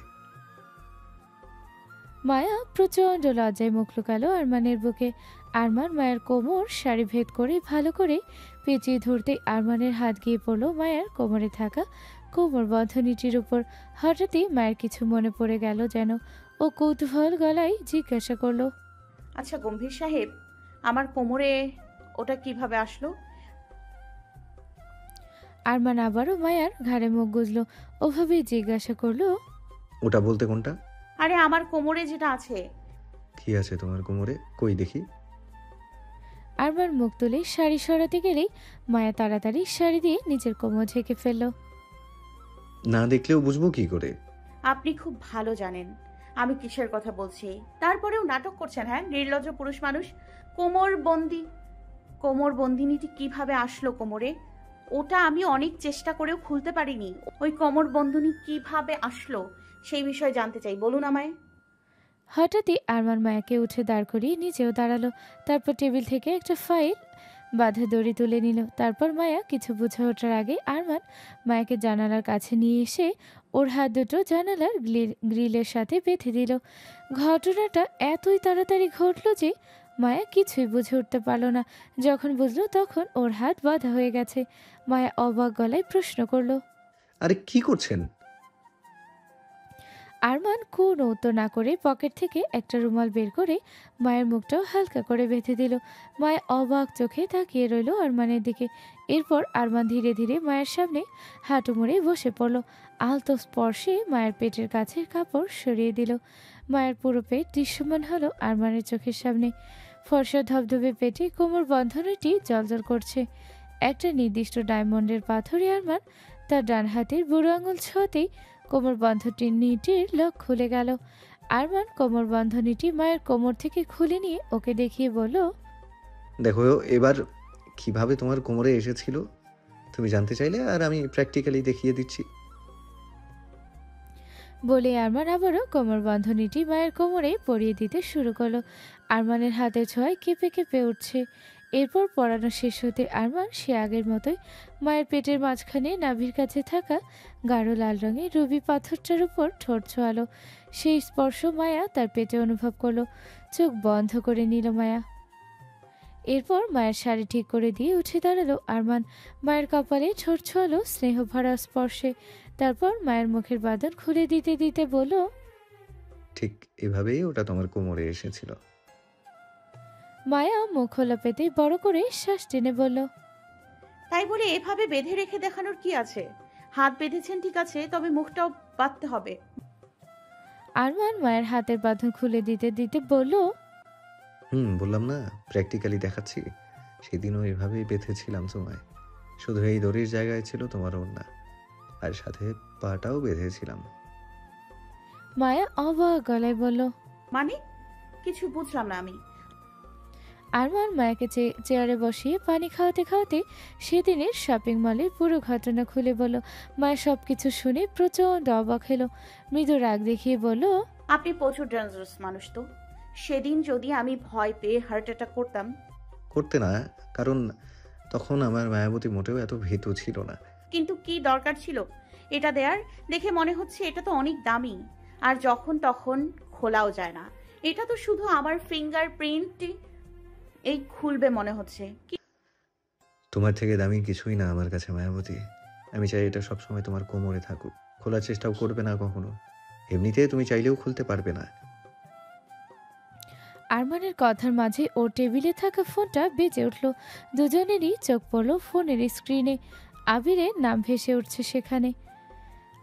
মায়া প্রচণ্ড লজ্জায় মুখ লুকালো আরমানের বুকে। আরমান মায়ের কোমর শাড়ি ভেদ করে ভালো করে পেঁচিয়ে ধরতেই আরমানের হাত গিয়ে পড়লো মায়ের কোমরে থাকা কোমর বন্ধনীটির উপর। হঠাৎই মায়ের কিছু মনে পড়ে গেল যেন। ও ও কৌতূহল গলায় জিজ্ঞাসা করলো। আচ্ছা গম্ভীর সাহেব, আমার কোমরে ওটা কিভাবে আসলো? আরমান আবারও মায়ার ঘাড়ে মুখ গুজলো। ওভাবেই জিজ্ঞাসা করলো। ওটা বলতে কোনটা? আরে আমার কোমরে যেটা আছে। কি আছে তোমার কোমরে? কই দেখি। আরমান মুখ তুলে শাড়ি সরাতে গেলেই মায়া তাড়াতাড়ি শাড়ি দিয়ে নিজের কোমর ঢেকে ফেললো। না দেখলেও বুঝবো কি করে? আপনি খুব ভালো জানেন আমি কিসের কথা বলছি, তারপরেও নাটক করছেন। হ্যাঁ, নির্লজ্জ পুরুষ মানুষ। কোমর বন্দিনীটি কিভাবে আসলো কোমরে? ওটা আমি অনেক চেষ্টা করেও খুলতে পারিনি। ওই কোমর বন্ধনী কিভাবে আসলো সেই বিষয়ে জানতে চাই, বলুন আমায়। হঠাৎই আরমান মায়াকে উঠে দাঁড় করিয়ে নিজেও দাঁড়ালো। তারপর টেবিল থেকে একটা ফাইল বাঁধা দড়ি তুলে নিল। তারপর মায়া কিছু বুঝে ওঠার আগে আরমান মায়াকে জানালার কাছে নিয়ে এসে ওর হাত দুটো জানালার গ্রিলের সাথে বেঁধে দিল। ঘটনাটা এতই তাড়াতাড়ি ঘটলো যে মায়া কিছুই বুঝে উঠতে পারল না। যখন বুঝলো তখন ওর হাত বাঁধা হয়ে গেছে। মায়া অবাক গলায় প্রশ্ন করলো। আরে কি করছেন? আরমান কোনো উত্তর না করে পকেট থেকে একটা রুমাল বের করে মায়ের মুখটাও হালকা করে বেঁধে দিল। মায়া অবাক চোখে তাকিয়ে রইল আরমানের দিকে। এরপর আরমান ধীরে ধীরে মায়ের সামনে হাঁটু মুড়ে বসে পড়ল। আলতো স্পর্শে মায়ের পেটের কাছের কাপড় সরিয়ে দিল। মায়ের পুরো পেট দৃশ্যমান হলো আরমানের চোখের সামনে। ফর্সা ধবধবে পেটে কোমর বন্ধনীটি জ্বলজ্বল করছে। একটা নির্দিষ্ট ডায়মন্ডের পাথরে আরমান তার ডান হাতের বুড়ো আঙুল ছোঁয়াতেই কোমর বন্ধনীটির লক খুলে গেল। আরমান কোমর বন্ধনীটি মায়ের কোমর থেকে খুলে নিয়ে ওকে দেখিয়ে বলল, দেখো এবার কিভাবে তোমার কোমরে এসেছিল তুমি জানতে চাইলে, আর আমি প্র্যাকটিক্যালি দেখিয়ে দিচ্ছি। বলে আরমান আবারও কোমর বন্ধনীটি মায়ের কোমরে পরিয়ে দিতে শুরু করলো। আরমানের হাতের ছোঁয়ায় কেঁপে কেঁপে উঠছে। এরপর পড়ানো শেষ হতে আরমান সে আগের মতোই মায়ের পেটের মাঝখানে নাভির কাছে থাকা গাঢ় লাল রঙের রুবি পাথরটার উপর ঠোঁট ছোঁয়ালো। সেই স্পর্শ মায়া তার পেটে অনুভব করলো। চোখ বন্ধ করে নিল মায়া। এরপর মায়ের শাড়ি ঠিক করে দিয়ে উঠে দাঁড়ালো আরমান। মায়ের কপালে ঠোঁট ছোঁয়ালো স্নেহ ভরা স্পর্শে। তারপর মায়ের মুখের বাঁধন খুলে দিতে দিতে বলল, ঠিক এভাবেই ওটা তোমার কোমরে এসেছিল। মায়া মুখ খোলা পেতে বড় করে শ্বাস টেনে বলল, তাই বলে এভাবে বেঁধে রেখে দেখানোর কি আছে? হাত বেঁধেছেন ঠিক আছে, তবে মুখটাও বাঁধতে হবে। আরমান মায়ের হাতের বাঁধন খুলে দিতে দিতে বলল, বললাম না প্র্যাকটিক্যালি দেখাচ্ছি। সেদিনও এভাবেই বেঁধেছিলাম তোমায়, শুধু এই দড়ির জায়গায় ছিল তোমার ওড়না, আর সাথে পাটাও বেঁধেছিলাম। মায়া অবাক গলায় বলল, মানে কিছু বুঝলাম না আমি। আরমান মায়াকে চেয়ারে বসিয়ে পানি খাওয়াতে খাওয়াতে সেদিনের শপিং মলের পুরো ঘটনা খুলে বলল। মায়া সবকিছু শুনে প্রচন্ড অবাক হলো। মৃদু রাগ দেখিয়ে বলল, আপনি প্রচুর ডেঞ্জারাস মানুষ। তো সেদিন যদি আমি ভয় পেয়ে হার্ট অ্যাটাক করতে না, কারণ তখন আমার মায়াবতী মোটেও এত ভীতু ছিল না। কিন্তু কি দরকার ছিল এটা দেয়ার? দেখে মনে হচ্ছে এটা তো অনেক দামি, আর যখন তখন খোলাও যায় না। এটা তো শুধু আমার ফিঙ্গারপ্রিন্ট এই খুলবে মনে হচ্ছে। তোমার থেকে দামি কিছুই না আমার কাছে মায়াবতী। আমি চাই এটা সবসময় তোমার কোমরে থাকুক। খোলার চেষ্টাও করবে না কখনো। এমনিতে তুমি চাইলেও খুলতে পারবে না। আরমানের কথার মাঝে ওর টেবিলে থাকা ফোনটা বেজে উঠল। দুজনেরই চোখ পড়ল ফোনের স্ক্রিনে। আবিরের নাম ভেসে উঠছে সেখানে।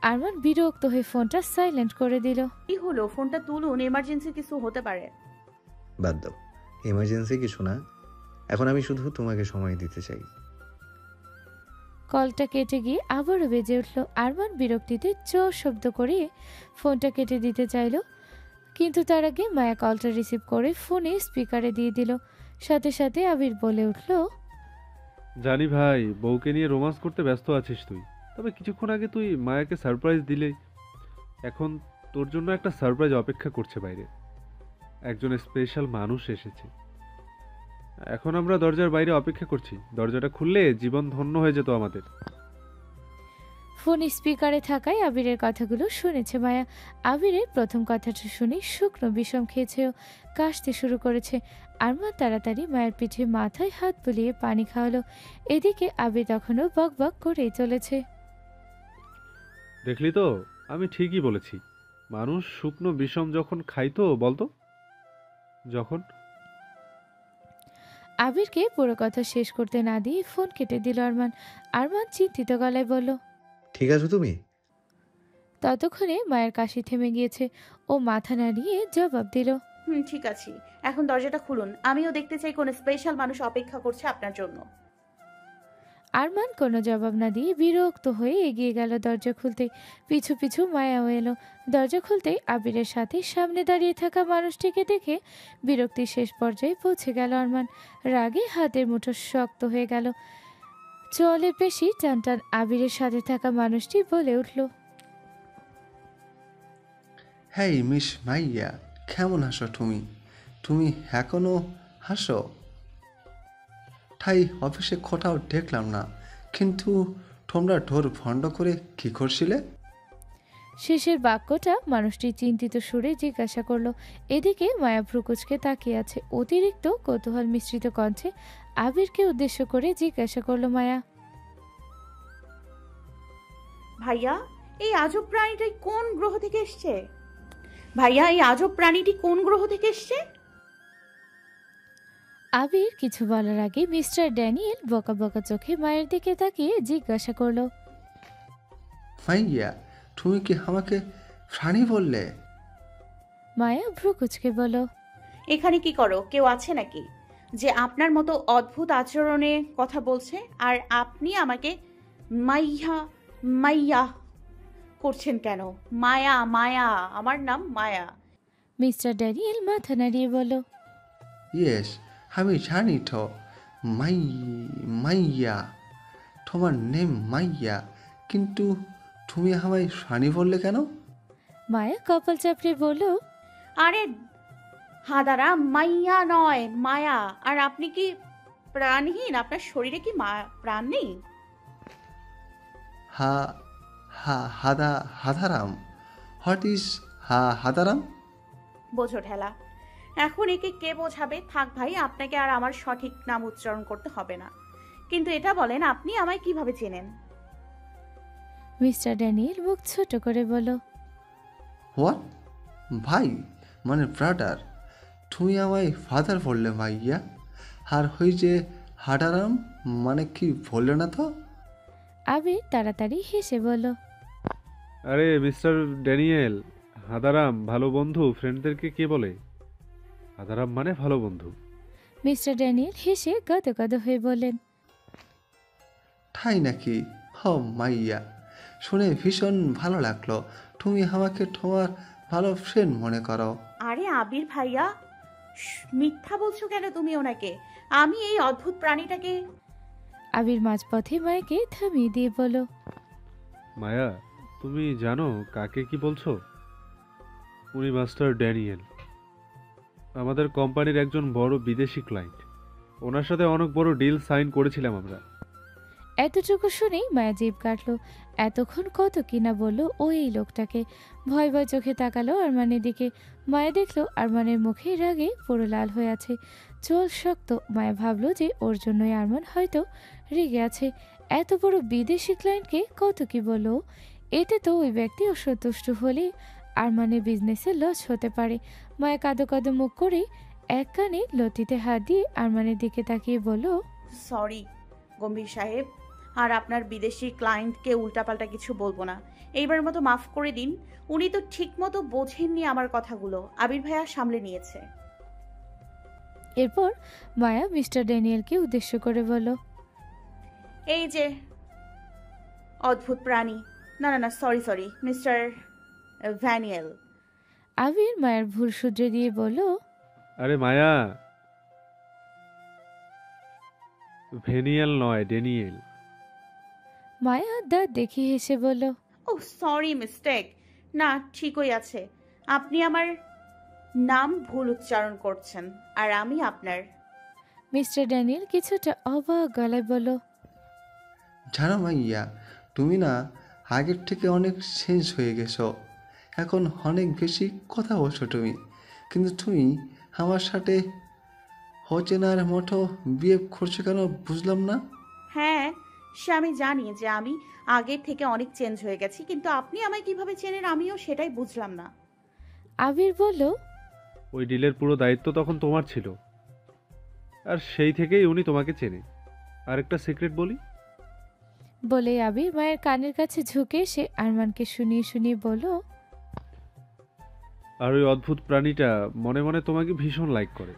আরমান বিরক্ত হয়ে ফোনটা সাইলেন্ট করে দিল। কি হলো? ফোনটা তুলুন, এমার্জেন্সি কিছু হতে পারে। বাদ দাও, এমার্জেন্সি কিছু না। এখন আমি শুধু তোমাকে সময় দিতে চাই। কলটা কেটে গিয়ে আবারও বেজে উঠল। আরমান বিরক্তিতে জোর শব্দ করে ফোনটা কেটে দিতে চাইল, কিন্তু তার আগে মায়া কলটা রিসিভ করে ফোনে স্পিকারে দিয়ে দিল। সাথে সাথে আবির বলে উঠল, জানি ভাই, বউকে নিয়ে রোমান্স করতে ব্যস্ত আছিস তুই, তবে কিছুক্ষণ আগে তুই মায়াকে সারপ্রাইজ দিলে। এখন তোর জন্য একটা সারপ্রাইজ অপেক্ষা করছে বাইরে। একজন স্পেশাল মানুষ এসেছে। এখন আমরা দরজার বাইরে অপেক্ষা করছি। দরজাটা খুললে জীবন ধন্য হয়ে যেত আমাদের। ফোন স্পিকারে থাকায় আবিরের কথাগুলো শুনেছে মায়া। আবিরের প্রথম কথাটা শুনে শুকনো বিষম খেয়েছেও কাশতে শুরু করেছে। আরমান তাড়াতাড়ি মায়ের পিঠে মাথায় হাত বুলিয়ে পানি খাওয়ালো। এদিকে আবির তখনও বক বক করেই চলেছে। দেখলি তো, আমি ঠিকই বলেছি। মানুষ শুকনো বিষম যখন খাইতো বলতো, যখন আবিরকে পুরো কথা শেষ করতে না দিয়ে ফোন কেটে দিল আরমান। আরমান চিন্তিত গলায় বলল, ঠিক আছো তুমি? ততক্ষণে মায়ের কাশি থেমে গিয়েছে। ও মাথা নাড়িয়ে জবাব দিল, ঠিক আছি। এখন দরজাটা খুলুন, আমিও দেখতে চাই কোন স্পেশাল মানুষ অপেক্ষা করছে আপনার জন্য। আরমান কোনো জবাব না দিয়ে বিরক্ত হয়ে এগিয়ে গেল দরজা খুলতে। পিছু পিছু মায়াও এলো। দরজা খুলতেই আবিরের সাথে সামনে দাঁড়িয়ে থাকা মানুষটিকে দেখে বিরক্তির শেষ পর্যায়ে পৌঁছে গেল আরমান। রাগে হাতের মুঠো শক্ত হয়ে গেল। চলে বেশি টান টান আবিরের সাথে থাকা মানুষটি বলে উঠল, হ্যাঁ মিস মাইয়া, কেমন হাসো তুমি? তুমি এখনো হাসো? ঠাই অফিসে কোথাও দেখলাম না, কিন্তু তোমরা ঢোর ভণ্ড করে কি করছিলে? শেষের বাক্যটা মানুষটি চিন্তিত সুরে জিজ্ঞাসা করলো। এদিকে মায়া ভ্রুকুচকে তাকিয়ে আছে। অতিরিক্ত কৌতূহল মিশ্রিত কণ্ঠে আবিরকে উদ্দেশ্য করে জিজ্ঞাসা করলো মায়া, ভাইয়া এই আজব প্রাণীটা কোন গ্রহ থেকে এসছে? ভাইয়া এই আজব প্রাণীটি কোন গ্রহ থেকে এসছে? আবির কিছু বলার আগে মিস্টার ড্যানিয়েল বকা বকা চোখে মায়ের দিকে তাকিয়ে জিজ্ঞাসা করলো, মাইয়া, তুমি কি আমাকে প্রাণী বললে? মায়া ভ্রুকুচকে বলল, এখানে কি করো? কেউ আছে নাকি যে আপনার মতো অদ্ভুত আচরণে কথা বলছে? আর আপনি আমাকে মাইয়া মাইয়া করছেন কেন? মায়া মায়া, আমার নাম মায়া। মিস্টার ড্যানিয়েল মাথা নাড়িয়ে বলল, ইয়েস, আমি জানি তো। মাইয়া, তোমার নেম মাইয়া, কিন্তু তুমি আমায় প্রাণী বললে কেন? মায়া কপাল চাপড়ে বলল, আরে হাদারা, মাইয়া নয় মায়া। আর আপনি কি প্রাণহীন? আপনার শরীরে কি প্রাণ নেই? হাদারাম? হোয়াট ইজ হাদারাম? বোঝো ঠেলা। এখন একে কে বোঝাবে? থাক ভাই, আপনাকে আর আমার সঠিক নাম উচ্চারণ করতে হবে না। কিন্তু এটা বলেন, আপনি আমায় কিভাবে চেনেন? মিস্টার ড্যানিয়েল মুখ ছোট করে বলল, হোয়াট? ভাই মানে ব্রাদার? তুমি আমায় ফাদার বললে মাইয়া, আর হই যে হাদারাম মানে কি বললে না তো? আবির তাড়াতাড়ি হেসে বলল, আরে মিস্টার ড্যানিয়েল, হাদারাম ভালো বন্ধু ফ্রেন্ডদেরকে কে বলে? হাদারাম মানে ভালো বন্ধু। মিস্টার ড্যানিয়েল হেসে গদগদ হয়ে বললেন, তাই নাকি? মাইয়া, শুনে ভীষণ ভালো লাগলো। তুমি আমাকে তোমার ভালো ফ্রেন্ড মনে করো। আরে আবির ভাইয়া, মিথ্যা বলছো কেন তুমি ওনাকে? আমি এই অদ্ভুত প্রাণীটাকে। আবির মাঝপথে মায়াকে থামিয়ে দিয়ে বলল, মায়া, তুমি জানো কাকে কি বলছো? উনি মাস্টার ড্যানিয়েল, আমাদের কোম্পানির একজন বড় বিদেশি ক্লায়েন্ট। ওনার সাথে অনেক বড় ডিল সাইন করেছিলাম আমরা। এতটুকু শুনেই মায়া জিভ কাটলো। এতক্ষণ কত কিনা বললো ও এই লোকটাকে। ভয় ভয় চোখে তাকালো আরমানের দিকে। মায়া দেখলো আরমানের মুখে রাগে পুরো লাল হয়ে আছে, চোল শক্ত। মায়া ভাবলো যে ওর জন্যই আরমান হয়তো রেগে আছে। এত বড় বিদেশি ক্লায়েন্টকে কত কি বললো। এতে তো ওই ব্যক্তি অসন্তুষ্ট হলে আরমানের বিজনেসে লস হতে পারে। মায়া কাঁদো কাঁদো মুখ করে এক কানে লতিতে হাত দিয়ে আরমানের দিকে তাকিয়ে বলল, সরি গম্ভীর সাহেব, আর আপনার বিদেশি ক্লায়েন্টকে উল্টাপাল্টা কিছু বলবো না। এইবার মতো মাফ করে দিন। উনি তো ঠিক মতো বোঝেননি আমার কথাগুলো। আবির ভাইয়া সামলে নিয়েছে। এরপর মায়া মিস্টার ড্যানিয়েলকে উদ্দেশ্য করে বলল, এই যে অদ্ভুত প্রাণী, না না না, সরি মিস্টার ভ্যানিয়েল। আবির মায়ের ভুল শুধরে দিয়ে বলল, আরে মায়া, ভেনিয়েল নয়, ড্যানিয়েল। মায়া দাঁত দেখিয়ে হেসে বলল, ও সরি, মিস্টেক। না, ঠিকই আছে। আপনি আমার নাম ভুল উচ্চারণ করছেন, আর আমি আপনার। মিস্টার ড্যানিয়েল কিছুটা অবাক গলায় বলল, জানো মাইয়া, তুমি না আগের থেকে অনেক চেঞ্জ হয়ে গেছো। এখন অনেক বেশি কথা বলছো তুমি, কিন্তু তুমি আমার সাথে অচেনার মতো বিহেভ করছো কেন বুঝলাম না। হ্যাঁ, সে আমি জানি যে আমি আগের থেকে অনেক চেঞ্জ হয়ে গেছি, কিন্তু আপনি আমায় কিভাবে চেনেন আমিও সেটাই বুঝলাম না। আবির বলল, ওই ডিলের পুরো দায়িত্ব তখন তোমার ছিল, আর সেই থেকেই উনি তোমাকে চেনে। আরেকটা সিক্রেট বলি। বলে আবির মায়ের কানের কাছে ঝুঁকে এসে আরমানকে শুনিয়ে শুনিয়ে বলল, আর ওই অদ্ভুত প্রাণীটা মনে মনে তোমাকে ভীষণ লাইক করে,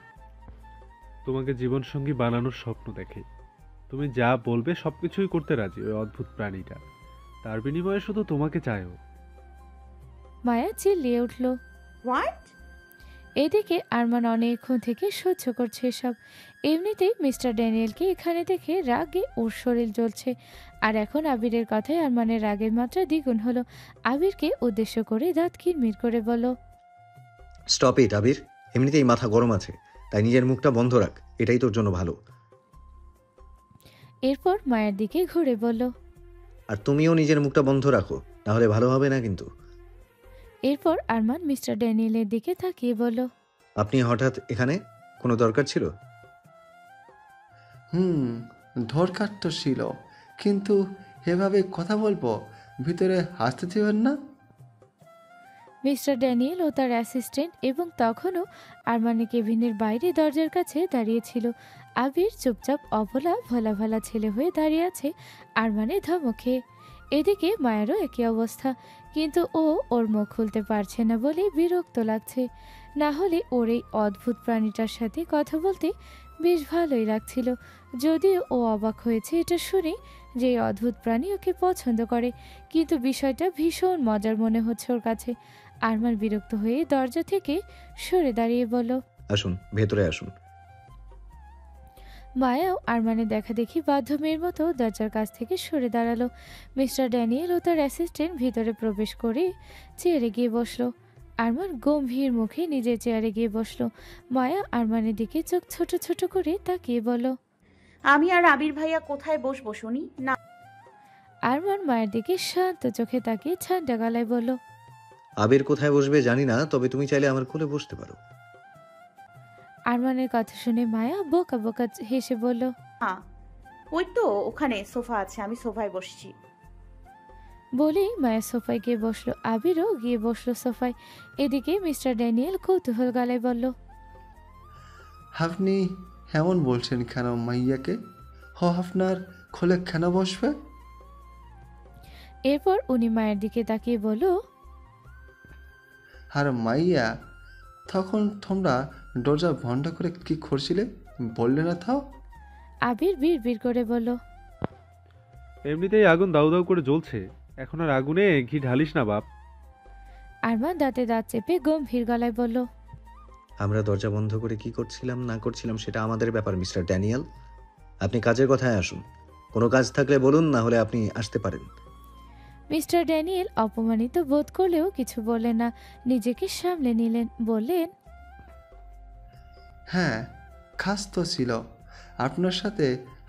তোমাকে জীবনসঙ্গী বানানোর স্বপ্ন দেখে। তুমি যা বলবে সবকিছুই করতে রাজি ওই অদ্ভুত প্রাণীটা, তার বিনিময়ে শুধু তোমাকে চায়ও। মায়া চিল্লিয়ে উঠল। হোয়াট? এদিকে আরমান অনেকক্ষণ থেকে সহ্য করছে এসব। এমনিতেই মিস্টার ড্যানিয়েলকে এখানে দেখে রাগে ওর শরীর জ্বলছে, আর এখন আবিরের কথায় আরমানের রাগের মাত্রা দ্বিগুণ হলো। আবিরকে উদ্দেশ্য করে দাঁত কিরমির করে বলল, স্টপ ইট আবির, এমনিতেই মাথা গরম আছে, তাই নিজের মুখটা বন্ধ রাখ, এটাই তোর জন্য ভালো। এরপর মায়ের দিকে ঘুরে বলল, আর তুমিও নিজের মুখটা বন্ধ রাখো, নাহলে ভালো হবে না কিন্তু। এরপর আরমান মিস্টার ড্যানিয়েলের দিকে তাকিয়ে বলল, আপনি হঠাৎ এখানে, কোনো দরকার ছিল? দরকার তো ছিল, কিন্তু এভাবে কথা বলবো, ভিতরে আসতে দেবেন না? মিস্টার ড্যানিয়েল ও তার অ্যাসিস্ট্যান্ট এবং তখনও আরমানের কেবিনের বাইরে দরজার কাছে দাঁড়িয়েছিল। আবির চুপচাপ অবলা ভোলা ভালা ছেলে হয়ে দাঁড়িয়ে আছে আরমানের ধমকে। এদিকে মায়েরও একই অবস্থা, কিন্তু ও ওর মুখ খুলতে পারছে না বলে বিরক্ত লাগছে। না হলে ওর এই অদ্ভুত প্রাণীটার সাথে কথা বলতে বেশ ভালোই লাগছিল। যদিও ও অবাক হয়েছে এটা শুনে যে এই অদ্ভুত প্রাণী ওকে পছন্দ করে, কিন্তু বিষয়টা ভীষণ মজার মনে হচ্ছে ওর কাছে। আরমান বিরক্ত হয়ে দরজা থেকে সরে দাঁড়িয়ে বলল, আসুন, ভেতরে আসুন। মায়াও আরমানের দেখা দেখি বাধ্য মেয়ের মতো দরজার কাছ থেকে সরে দাঁড়ালো। মিস্টার ড্যানিয়েল ও তার অ্যাসিস্ট্যান্ট ভিতরে প্রবেশ করে চেয়ারে গিয়ে বসলো। আরমান গম্ভীর মুখে নিজের চেয়ারে গিয়ে বসলো। মায়া আরমানের দিকে চোখ ছোট ছোট করে তাকিয়ে বলল, আমি আর আবির ভাইয়া কোথায় বসবো শুনি না? আরমান মায়ের দিকে শান্ত চোখে তাকিয়ে ঠান্ডা গলায় বলল, আবির কোথায় বসবে জানি না, তবে তুমি চাইলে আমার কোলে বসতে পারো। আরমানের কথা শুনে মায়া বোকা বোকা হেসে বলল, হ্যাঁ, ওই তো ওখানে সোফা আছে, আমি সোফায় বসছি। বলেই মায়া সোফায় গিয়ে বসলো। আবিরও গিয়ে বসলো সোফায়। এদিকে মিস্টার ড্যানিয়েল কৌতূহল গলায় বলল, আপনি এমন বলছেন কেন মাইয়াকে? আপনার খোলে কেন বসবে? এরপর উনি মায়ের দিকে তাকিয়ে বলল, আর মাইয়া, তখন তোমরা দরজা বন্ধ করে কি করছিলে বললে না? তাও আবির বিড় বিড় করে বলল, এমনিতেই আগুন দাউ দাউ করে জ্বলছে, এখন আর আগুনে ঘি ঢালিস না বাপ। আরমান দাঁতে দাঁত চেপে গম্ভীর গলায় বলল, আমরা দরজা বন্ধ করে কি করছিলাম না করছিলাম সেটা আমাদের ব্যাপার মিস্টার ড্যানিয়েল। আপনি কাজের কথায় আসুন, কোনো কাজ থাকলে বলুন, না হলে আপনি আসতে পারেন। মিস্টার ড্যানিয়েল অপমানিত বোধ করলেও কিছু বললেন না, নিজেকে সামলে নিলেন। বললেন, হ্যাঁ, কাজ তো ছিল, আপনার সাথে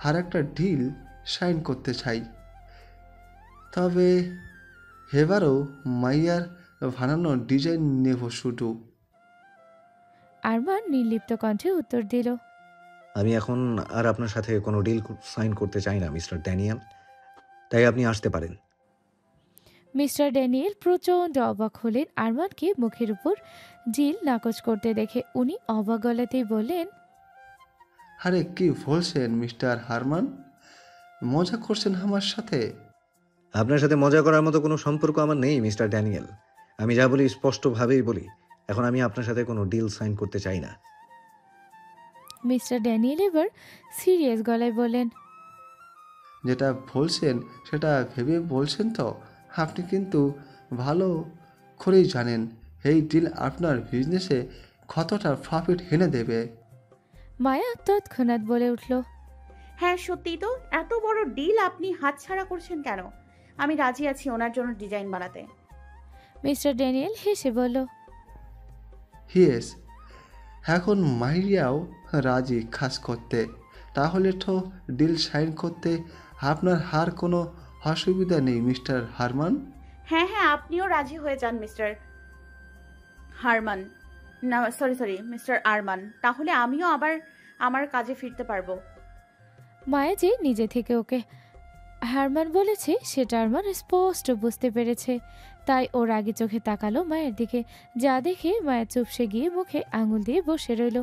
আর একটা ডিল সাইন করতে চাই, তবে এবারও মাইয়ার বানানো ডিজাইন নেব শুধু। আরমান নির্লিপ্ত কণ্ঠে উত্তর দিল, আমি এখন আর আপনার সাথে কোনো ডিল সাইন করতে চাই না মিস্টার ড্যানিয়েল, তাই আপনি আসতে পারেন। মিস্টার ড্যানিয়েল প্রচণ্ড অবাক হলেন আরমানকে মুখের উপর ডিল নাকচ করতে দেখে। উনি অবাক গলাতেই বললেন, আরে কি বলছেন মিস্টার হারমান? মজা করছেন আমার সাথে? আপনার সাথে মজা করার মতো কোনো সম্পর্ক আমার নেই মিস্টার ড্যানিয়েল। আমি যা বলি স্পষ্টভাবেই বলি, এখন আমি আপনার সাথে কোনো ডিল সাইন করতে চাই না। মিস্টার ড্যানিয়েল এবার সিরিয়াস গলায় বললেন, যেটা বলছেন সেটা ভেবে বলছেন তো? আপনি কিন্তু ভালো করেই জানেন এই ডিল আপনার বিজনেসে কতটা প্রফিট এনে দেবে। মায়া তৎক্ষণাৎ বলে উঠল, হ্যাঁ সত্যিই তো, এত বড় ডিল আপনি হাতছাড়া করছেন কেন? আমি রাজি আছি ওনার জন্য ডিজাইন বানাতে। মিস্টার ড্যানিয়েল হেসে বলল, ইয়েস, এখন মাইরিয়াও রাজি কাজ করতে, তাহলে তো ডিল সাইন করতে আপনার আর কোনো অসুবিধা নেই মিস্টার হারমান। হ্যাঁ হ্যাঁ, আপনিও রাজি হয়ে যান মিস্টার হারমান, না সরি মিস্টার আরমান, তাহলে আমিও আবার আমার কাজে ফিরতে পারবো। মায়া যে নিজে থেকে ওকে হারমান বলেছে সেটা আরমান স্পষ্ট বুঝতে পেরেছে, তাই ওর আগে চোখে তাকালো মায়ের দিকে, যা দেখে মায়ের চুপসে গিয়ে মুখে আঙুল দিয়ে বসে রইল।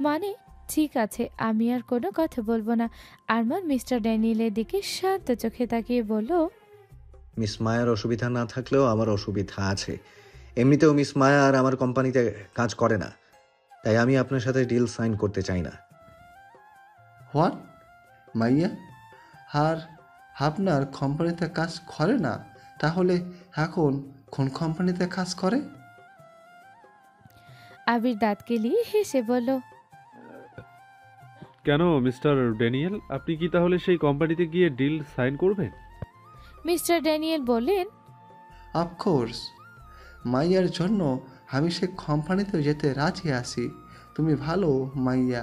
মানে ঠিক আছে, আমি আর কোনো কথা বলবো না। আরমান মিস্টার ড্যানিয়েলের দিকে শান্ত চোখে তাকিয়ে বলল, মিস মায়ার অসুবিধা না থাকলেও আমার অসুবিধা আছে। এমনিতেও মিস মায়া আর আমার কোম্পানিতে কাজ করে না, তাই আমি আপনার সাথে ডিল সাইন করতে চাই না। হোয়াট? মাইয়া আর আপনার কোম্পানিতে কাজ করে না? তাহলে এখন কোন কোম্পানিতে কাজ করে? আবির দাঁত কেলিয়ে হেসে বলল, কেন মিস্টার ড্যানিয়েল, আপনি কি তাহলে সেই কোম্পানিতে গিয়ে ডিল সাইন করবেন? মিস্টার ড্যানিয়েল বললেন, অফকোর্স, মাইয়ার জন্য আমি সে কোম্পানিতে যেতে রাজি আছি। তুমি ভালো মাইয়া।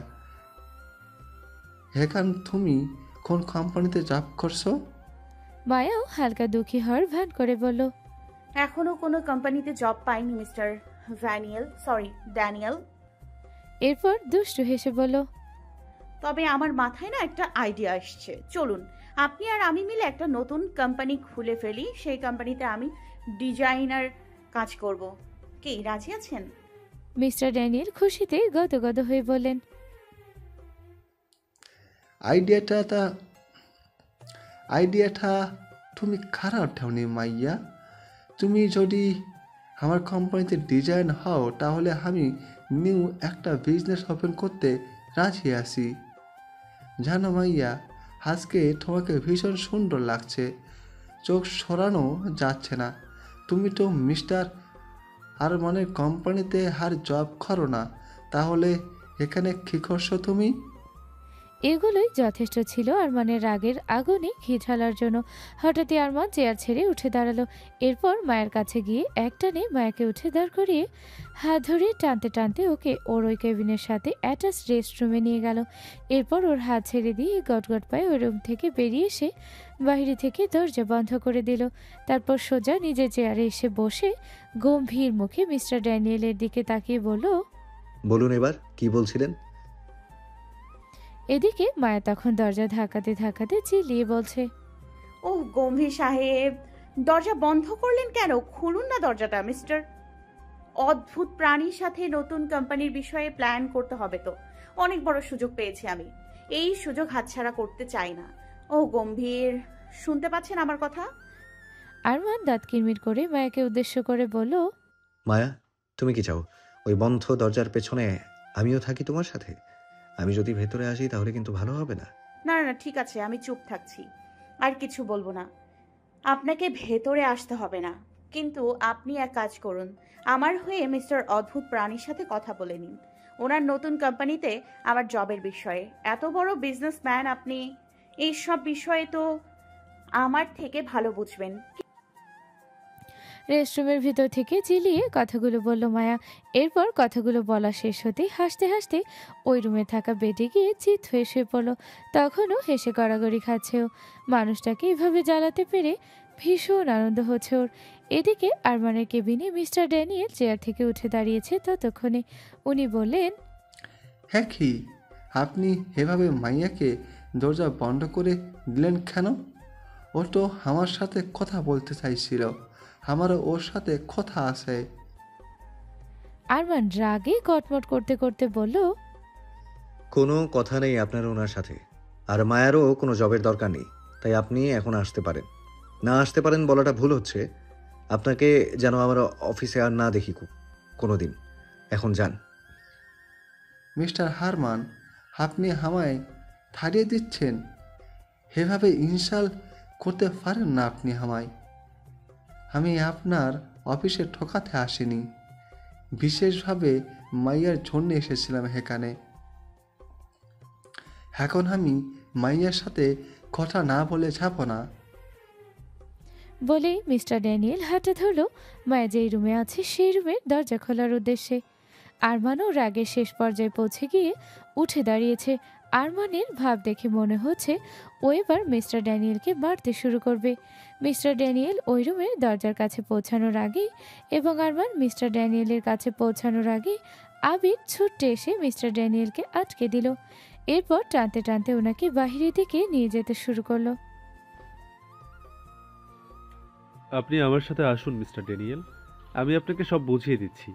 এখন তুমি কোন কোম্পানিতে জব করছো? মায়াও হালকা দুঃখী হওয়ার ভান করে বলল, এখনো কোনো কোম্পানিতে জব পাইনি মিস্টার ড্যানিয়েল। এরপর দুষ্টু হেসে বলল, তবে আমার মাথায় না একটা আইডিয়া আসছে। চলুন আপনি আর আমি মিলে একটা নতুন কোম্পানি খুলে ফেলি। সেই কোম্পানিতে আমি ডিজাইনার কাজ করব। কি রাজি আছেন? মিস্টার ড্যানিয়েল খুশিতে গদগদ হয়ে বললেন, আইডিয়াটা তুমি খারাপ ঠাউনি মাইয়া। তুমি যদি আমার কোম্পানিতে ডিজাইন হও তাহলে আমি নিউ একটা বিজনেস ওপেন করতে রাজি আছি। জানো মাইয়া, আজকে তোমাকে ভীষণ সুন্দর লাগছে, চোখ সরানো যাচ্ছে না। তুমি তো মিস্টার আরমানের কোম্পানিতে আর জব করো না, তাহলে এখানে কী করছো তুমি? এগুলোই যথেষ্ট ছিল আরমানের রাগের আগুনে ঘি ঢালার জন্য। হঠাৎই আরমান চেয়ার ছেড়ে উঠে দাঁড়ালো। এরপর মায়ের কাছে গিয়ে একটানে মায়াকে উঠে দাঁড় করিয়ে হাত ধরে টানতে টানতে ওকে ওর ওই কেবিনের সাথে অ্যাটাচ রেস্টরুমে নিয়ে গেল। এরপর ওর হাত ছেড়ে দিয়ে গটগট পায়ে ওই রুম থেকে বেরিয়ে এসে বাইরে থেকে দরজা বন্ধ করে দিল। তারপর সোজা নিজের চেয়ারে এসে বসে গম্ভীর মুখে মিস্টার ড্যানিয়েলের দিকে তাকিয়ে বলল, বলুন এবার কি বলছিলেন? এদিকে মায়া তখন দরজা ধাক্কাতে ধাক্কাতে চিল্লিয়ে বলছে, ও গম্ভীর সাহেব, দরজা বন্ধ করলেন কেন? খুলুন না দরজাটা। মিস্টার অদ্ভুত প্রাণীর সাথে নতুন কোম্পানির বিষয়ে প্ল্যান করতে হবে তো। অনেক বড় সুযোগ পেয়েছি আমি, এই সুযোগ হাতছাড়া করতে চাই না। ও গম্ভীর, শুনতে পাচ্ছেন আমার কথা? আরমান দাঁত কিরমির করে মায়াকে উদ্দেশ্য করে বলল, মায়া, তুমি কি চাও ওই বন্ধ দরজার পেছনে আমিও থাকি তোমার সাথে? আমি যদি ভেতরে আসি তাহলে কিন্তু ভালো হবে না। না না ঠিক আছে, আমি চুপ থাকছি, আর কিছু বলবো না। আপনাকে ভেতরে আসতে হবে না, কিন্তু আপনি এক কাজ করুন, আমার হয়ে মিস্টার অদ্ভুত প্রাণীর সাথে কথা বলে নিন ওনার নতুন কোম্পানিতে আমার জবের বিষয়ে। এত বড় বিজনেসম্যান আপনি, এই সব বিষয়ে তো আমার থেকে ভালো বুঝবেন। রেস্টরুমের ভিতর থেকে চিল্লিয়ে কথাগুলো বলল মায়া। এরপর কথাগুলো বলা শেষ হতেই হাসতে হাসতে ওই রুমে থাকা বেডে গিয়ে চিত হয়ে শুয়ে পড়ল। তখনও হেসে গড়াগড়ি খাচ্ছে ও। মানুষটাকে এভাবে জ্বালাতে পেরে ভীষণ আনন্দ হচ্ছে ওর। এদিকে আরমানের কেবিনে মিস্টার ড্যানিয়েল চেয়ার থেকে উঠে দাঁড়িয়েছে। ততক্ষণে উনি বললেন, হ্যাঁ কি আপনি এভাবে মাইয়াকে দরজা বন্ধ করে দিলেন কেন? ও তো আমার সাথে কথা বলতে চাইছিল, আমারও ওর সাথে কথা আছে। আরমান রাগে কটমট করতে করতে বলল, কোনো কথা নেই আপনার ওনার সাথে, আর মায়ারও কোনো জবের দরকার নেই, তাই আপনি এখন আসতে পারেন। না আসতে পারেন বলাটা ভুল হচ্ছে। আপনাকে যেন আমার অফিসে আর না দেখি কোনো দিন। এখন যান। মিস্টার হারমান, আপনি আমায় থাড়িয়ে দিচ্ছেন? এভাবে ইনসাল্ট করতে পারেন না আপনি আমায়। আমি আপনার অফিসে ঠকাতে আসিনি, বিশেষভাবে মাইয়ার জন্য এসেছিলাম এখানে। এখন আমি মাইয়ার সাথে কথা না বলে যাব না। বলেই মিস্টার ড্যানিয়েল হাতে ধরল মায়া যেই রুমে আছে সেই রুমের দরজা খোলার উদ্দেশ্যে। আরমানও রাগের শেষ পর্যায়ে পৌঁছে গিয়ে উঠে দাঁড়িয়েছে। আরমানের ভাব দেখে মনে হচ্ছে ও এবার মিস্টার ড্যানিয়েলকে মারতে শুরু করবে। মিস্টার ড্যানিয়েল ওই রুমের দরজার কাছে পৌঁছানোর আগেই এবং আরমান মিস্টার ড্যানিয়েলের কাছে পৌঁছানোর আগেই আবির ছুটে এসে মিস্টার ড্যানিয়েলকে আটকে দিল। এরপর টানতে টানতে ওনাকে বাহিরের দিকে নিয়ে যেতে শুরু করলো। আপনি আমার সাথে আসুন মিস্টার ড্যানিয়েল, আমি আপনাকে সব বুঝিয়ে দিচ্ছি।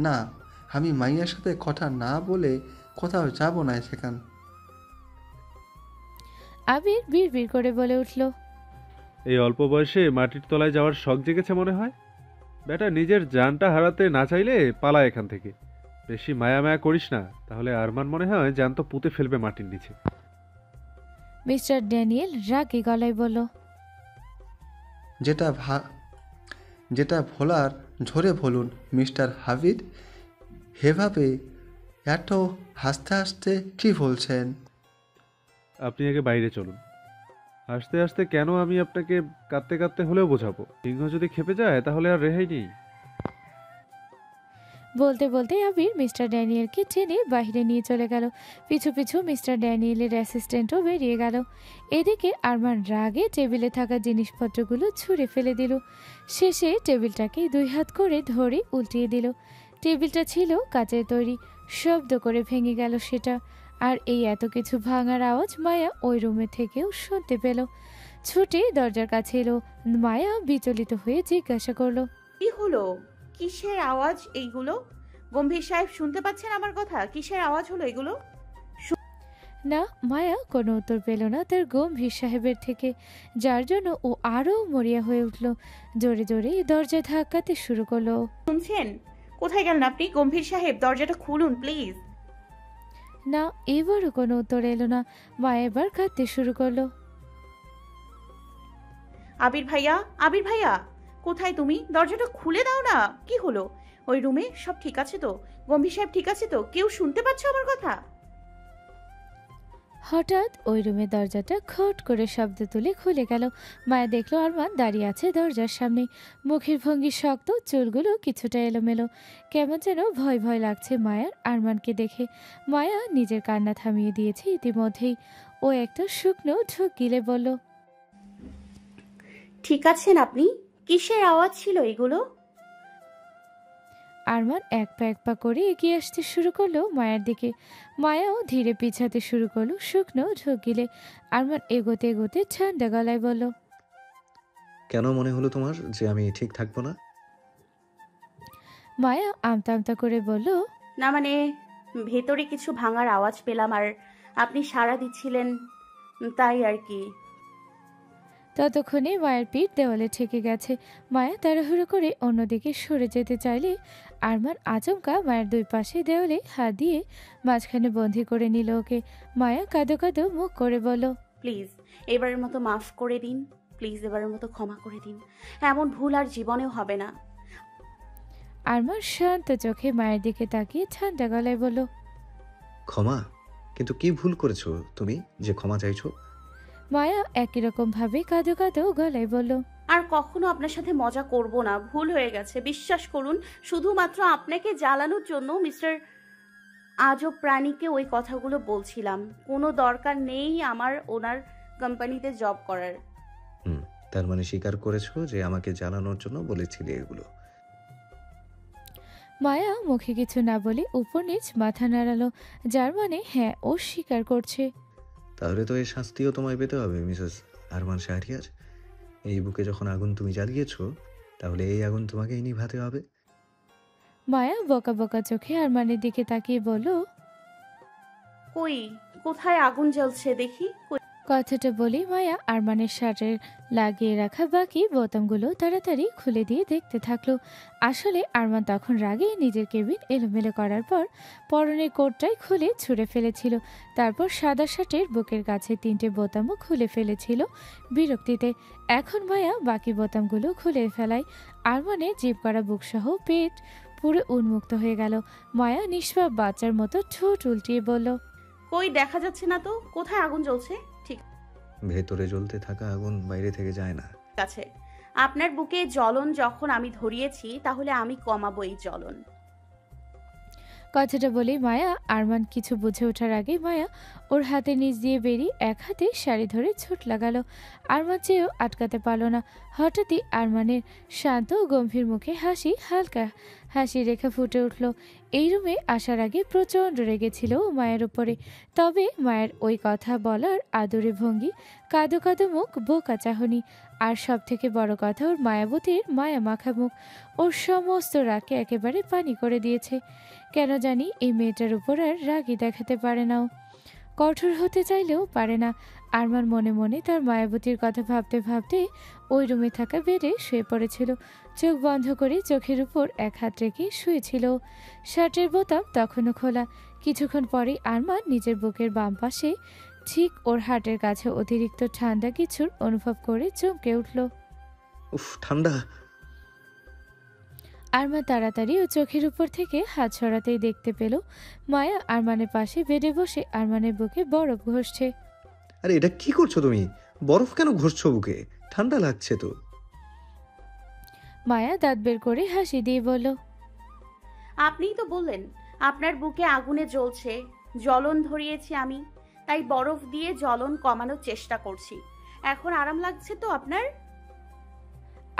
না, আমি মাইয়ার সাথে কথা না বলে কোথাও যাব না সেখান। আবির বিড়বিড় করে বলে উঠল। এই অল্প বয়সে মাটির তলায় যাওয়ার শখ জেগেছে মনে হয়। বেটা নিজের জানটা হারাতে না চাইলে পালা এখান থেকে। বেশি মায়া মায়া করিস না, তাহলে আরমান মনে হয় জ্যান্ত পুঁতে ফেলবে মাটির নিচে। মিস্টার ড্যানিয়েল রাগী গলায় বলল। যেটা ভোলার ঝরে বলুন মিস্টার হাবিব। হেভাবে এত হাসতে হাসতে কি বলছেন? আপনি আগে বাইরে চলুন। হাসতে হাসতে কেন, আমি আপনাকে কাঁদতে কাঁদতে হলেও বোঝাবো। সিংহ যদি খেপে যায় তাহলে আর রেহাই নেই। বলতে বলতে আবির মিস্টার ড্যানিয়েলকে টেনে বাইরে নিয়ে চলে গেল। পিছু পিছু মিস্টার ড্যানিয়েলের অ্যাসিস্ট্যান্টও বেরিয়ে গেল। এদিকে আরমান রাগে টেবিলে থাকা জিনিসপত্রগুলো ছুঁড়ে ফেলে দিল। শেষে টেবিলটাকে 2 হাত করে ধরে উল্টিয়ে দিল। টেবিলটা ছিল কাচের তৈরি, শব্দ করে ভেঙে গেল সেটা। আর এই এত কিছু ভাঙার আওয়াজ মায়া ওই রুমে থেকেও শুনতে পেল। ছুটে দরজার কাছে এলো। মায়া বিচলিত হয়ে জিজ্ঞাসা করলো, কি হলো? কিসের আওয়াজ এইগুলো? গম্ভীর সাহেব শুনতে পাচ্ছেন আমার কথা? কিসের আওয়াজ হলো এগুলো? না। মায়া কোনো উত্তর পেল না তার গম্ভীর সাহেবের থেকে, যার জন্য ও আরও মরিয়া হয়ে উঠল। জোরে জোরে দরজা ধাক্কাতে শুরু করলো। শুনছেন? কোথায় গেলেন আপনি? গম্ভীর সাহেব, দরজাটা খুলুন প্লিজ। না, এবারও কোনো উত্তর এলো না। মায়া এবার কাঁদতে শুরু করলো। আবির ভাইয়া, আবির ভাইয়া, কোথায় তুমি? দরজাটা খুলে দাও না। কি হলো? ওই রুমে সব ঠিক আছে তো? গম্ভীর সাহেব ঠিক আছে তো? কেউ শুনতে পাচ্ছে আমার কথা? হঠাৎ ওই রুমের দরজাটা খট করে শব্দ তুলে খুলে গেল। মায়া দেখলো আরমান দাঁড়িয়ে আছে দরজার সামনে। মুখের ভঙ্গি শক্ত, চুলগুলো কিছুটা এলোমেলো। কেমন যেন ভয় ভয় লাগছে মায়ার আরমানকে দেখে। মায়া নিজের কান্না থামিয়ে দিয়েছে ইতিমধ্যেই। ও একটা শুকনো ঢোক গিলে বলল, ঠিক আছেন আপনি? কিসের আওয়াজ ছিল এগুলো? আরমান এক পা করে এগিয়ে আসতে শুরু করলো মায়ার দিকে। মায়াও ধীরে পিছাতে শুরু করলো শুকনো ঢোক গিলে। আরমান এগোতে এগোতে ঠান্ডা গলায় বলল, কেন মনে হলো তোমার যে আমি ঠিক থাকবো না? মায়া আমতা আমতা করে বলল, না মানে, ভেতরে কিছু ভাঙার আওয়াজ পেলাম আর আপনি সাড়া দিচ্ছিলেন, তাই আর কি। ততক্ষণে মায়ের পিঠ দেওয়ালে ঠেকে গেছে। মায়া তাড়াহুড়ো করে অন্যদিকে সরে যেতে চাইলে আরমান আচমকা মায়ের 2 পাশে দেওয়ালে হাত দিয়ে মাঝখানে বন্দি করে নিল ওকে। মায়া কাঁদো কাঁদো মুখ করে বলল, প্লিজ এবারের মতো মাফ করে দিন, প্লিজ এবারের মতো ক্ষমা করে দিন। এমন ভুল আর জীবনেও হবে না। আরমান শান্ত চোখে মায়ের দিকে তাকিয়ে ঠান্ডা গলায় বলল, ক্ষমা? কিন্তু কি ভুল করেছো তুমি যে ক্ষমা চাইছো? মায়া একই রকম ভাবে কাঁদো কাঁদো গলায় বলল, আর কখনো আপনার সাথে মজা করব না, ভুল হয়ে গেছে, বিশ্বাস করুন। শুধুমাত্র আপনাকে জ্বালানোর জন্য মিস্টার আজব প্রাণীকে ওই কথাগুলো বলছিলাম। কোনো দরকার নেই আমার ওনার কোম্পানিতে জব করার। তার মানে স্বীকার করেছো যে আমাকে জ্বালানোর জন্য বলেছিলে এগুলো? মায়া মুখে কিছু না বলে উপর নিচ মাথা নাড়ালো, যার মানে হ্যাঁ, ও স্বীকার করছে। তাহলে তো এই শাস্তিও তোমায় পেতে হবে মিসেস আরমান শাহরিয়ার। এই বুকে যখন আগুন তুমি জ্বালিয়েছো, তাহলে এই আগুন তোমাকেই নিভাতে হবে। মায়া বকা বকা চোখে আরমানের দিকে তাকিয়ে বলল, কই, কোথায় আগুন জ্বলছে দেখি? কথাটা বলে মায়া আরমানের শার্টের লাগিয়ে রাখা বাকি বোতামগুলো তাড়াতাড়ি খুলে দিয়ে দেখতে থাকলো। আসলে আরমান তখন রাগে নিজের কেবিন এলোমেলো করার পর পরনের কোটটাই খুলে ছুঁড়ে ফেলেছিল। তারপর সাদা শার্টের বুকের কাছে 3টে বোতামও খুলে ফেলেছিল বিরক্তিতে। এখন মায়া বাকি বোতামগুলো খুলে ফেলায় আরমানের জিভ করা বুকসহ পেট পুরো উন্মুক্ত হয়ে গেল। মায়া নিষ্পাপ বাচ্চার মতো ঠোঁট উল্টিয়ে বলল, কই, দেখা যাচ্ছে না তো, কোথায় আগুন জ্বলছে? ঠিক ভেতরে জ্বলতে থাকা আগুন বাইরে থেকে যায় না। আছে, আপনার বুকে জ্বলন যখন আমি ধরিয়েছি, তাহলে আমি কমাবো এই জ্বলন। কথাটা বলে মায়া আরমান কিছু বুঝে ওঠার আগে মায়া ওর হাতে নিচ দিয়ে বেরিয়ে এক হাতে শাড়ি ধরে ছুট লাগালো। আরমান চেয়েও আটকাতে পারল না। হঠাৎই আরমানের শান্ত ও গম্ভীর মুখে হাসি হালকা হাসি রেখা ফুটে উঠল। এই রুমে আসার আগে প্রচণ্ড রেগেছিল ও মায়ের উপরে। তবে মায়ের ওই কথা বলার আদরে ভঙ্গি, কাদো কাদো মুখ, বোকা চাহনি, আর সব থেকে বড় কথা ওর মায়াবতীর মায়া মাখা মুখ ওর সমস্ত রাগকে একেবারে পানি করে দিয়েছে। কেন জানি এই মেয়েটার উপর আর রাগই দেখাতে পারে না ও। কঠোর হতে চাইলেও পারে না। আরমান মনে মনে তার মায়াবতীর কথা ভাবতে ভাবতে ওই রুমে থাকা বেডে শুয়ে পড়েছিল। চোখ বন্ধ করে চোখের উপর এক হাত রেখে শুয়েছিল। শার্টের বোতাম তখনও খোলা। কিছুক্ষণ পরেই আরমান নিজের বুকের বাম পাশে ঠিক ওর হার্টের কাছে অতিরিক্ত ঠান্ডা কিছুর অনুভব করে চমকে উঠল। উফ, ঠান্ডা। আরমান তাড়াতাড়ি ও চোখের উপর থেকে হাত সরাতেই দেখতে পেল মায়া আরমানের পাশে বেডে বসে আরমানের বুকে বরফ ঘষছে। আরে এটা কি করছো তুমি? বরফ কেন ঘষছো বুকে? ঠান্ডা লাগছে তো। মায়া দাঁত বের করে হাসি দিয়ে বলল, আপনিই তো বললেন আপনার বুকে আগুনে জ্বলছে, জ্বলন ধরিয়েছি আমি, তাই বরফ দিয়ে জ্বলন কমানোর চেষ্টা করছি। এখন আরাম লাগছে তো আপনার?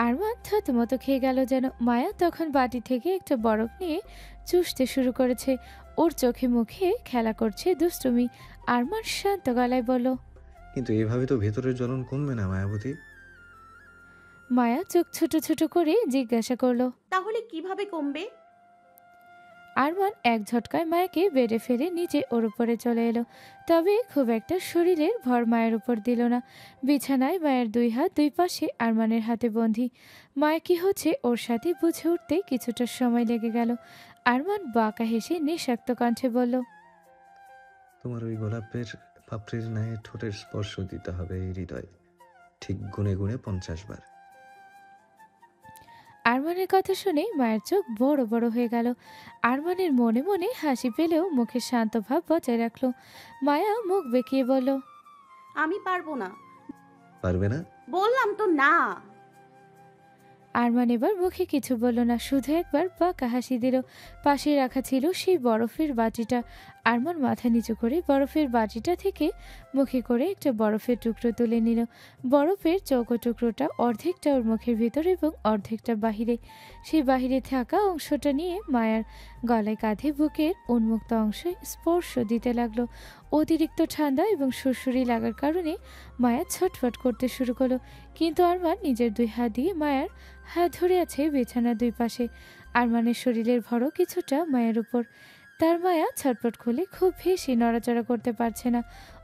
আরমান থতমত খেয়ে গেল যেন। মায়া তখন বাটি থেকে একটা বরফ নিয়ে চুষতে শুরু করেছে। ওর চোখে মুখে খেলা করছে দুষ্টুমি। আরমান শান্ত গলায় বলল, কিন্তু এভাবে তো ভেতরের জ্বলন কমবে না মায়াবতী। মায়া চোখ ছোট ছোট করে জিজ্ঞাসা করলো, তাহলে কিভাবে কমবে? আরমান এক ঝটকায় মায়াকে বেড়ে ফেলে নিচে ওর উপরে চলে এলো। তবে খুব একটা শরীরের ভর মায়ের উপর দিল না। বিছানায় মায়ের দুই হাত দুই পাশে আরমানের হাতে বন্ধি। মায়া কি হচ্ছে ওর সাথে বুঝে উঠতে কিছুটা সময় লেগে গেল। আরমান বাঁকা হেসে নিঃশক্ত কণ্ঠে বলল, তোমার ওই গোলাপের পাপড়ির ন্যায় ঠোঁটের স্পর্শ দিতে হবে এই হৃদয়, ঠিক গুনে গুনে 50 বার। আরমানের কথা শুনে মায়ের চোখ বড় বড় হয়ে গেল। আরমানের মনে মনে হাসি পেলেও মুখে শান্ত ভাব বজায় রাখলো। মায়া মুখ বেঁকিয়ে বলল, আমি পারবো না। পারবে না? বললাম তো না। আরমান এবার মুখে কিছু বলল না, শুধু একবার বাঁকা হাসি দিল। পাশে রাখা ছিল সেই বরফের বাটিটা। আরমান মাথা নিচু করে বরফের বাটিটা থেকে মুখে করে একটা বরফের টুকরো তুলে নিল। বরফের চৌকো টুকরোটা অর্ধেকটা ওর মুখের ভিতরে এবং অর্ধেকটা বাহিরে। সেই বাহিরে থাকা অংশটা নিয়ে মায়ার গলায়, কাঁধে, বুকের উন্মুক্ত অংশে স্পর্শ দিতে লাগলো। অতিরিক্ত ঠান্ডা এবং সুরসুরি লাগার কারণে মায়া ছটফট করতে শুরু করলো। কিন্তু আরমান নিজের দুই হাত দিয়ে মায়ার হাত ধরে আছে বিছানার দুই পাশে। আরমানের শরীরের ভরও কিছুটা মায়ের উপর। তার মায়া ছটফট খুলে খুব বেশি নড়াচড়া করতে পারছে না।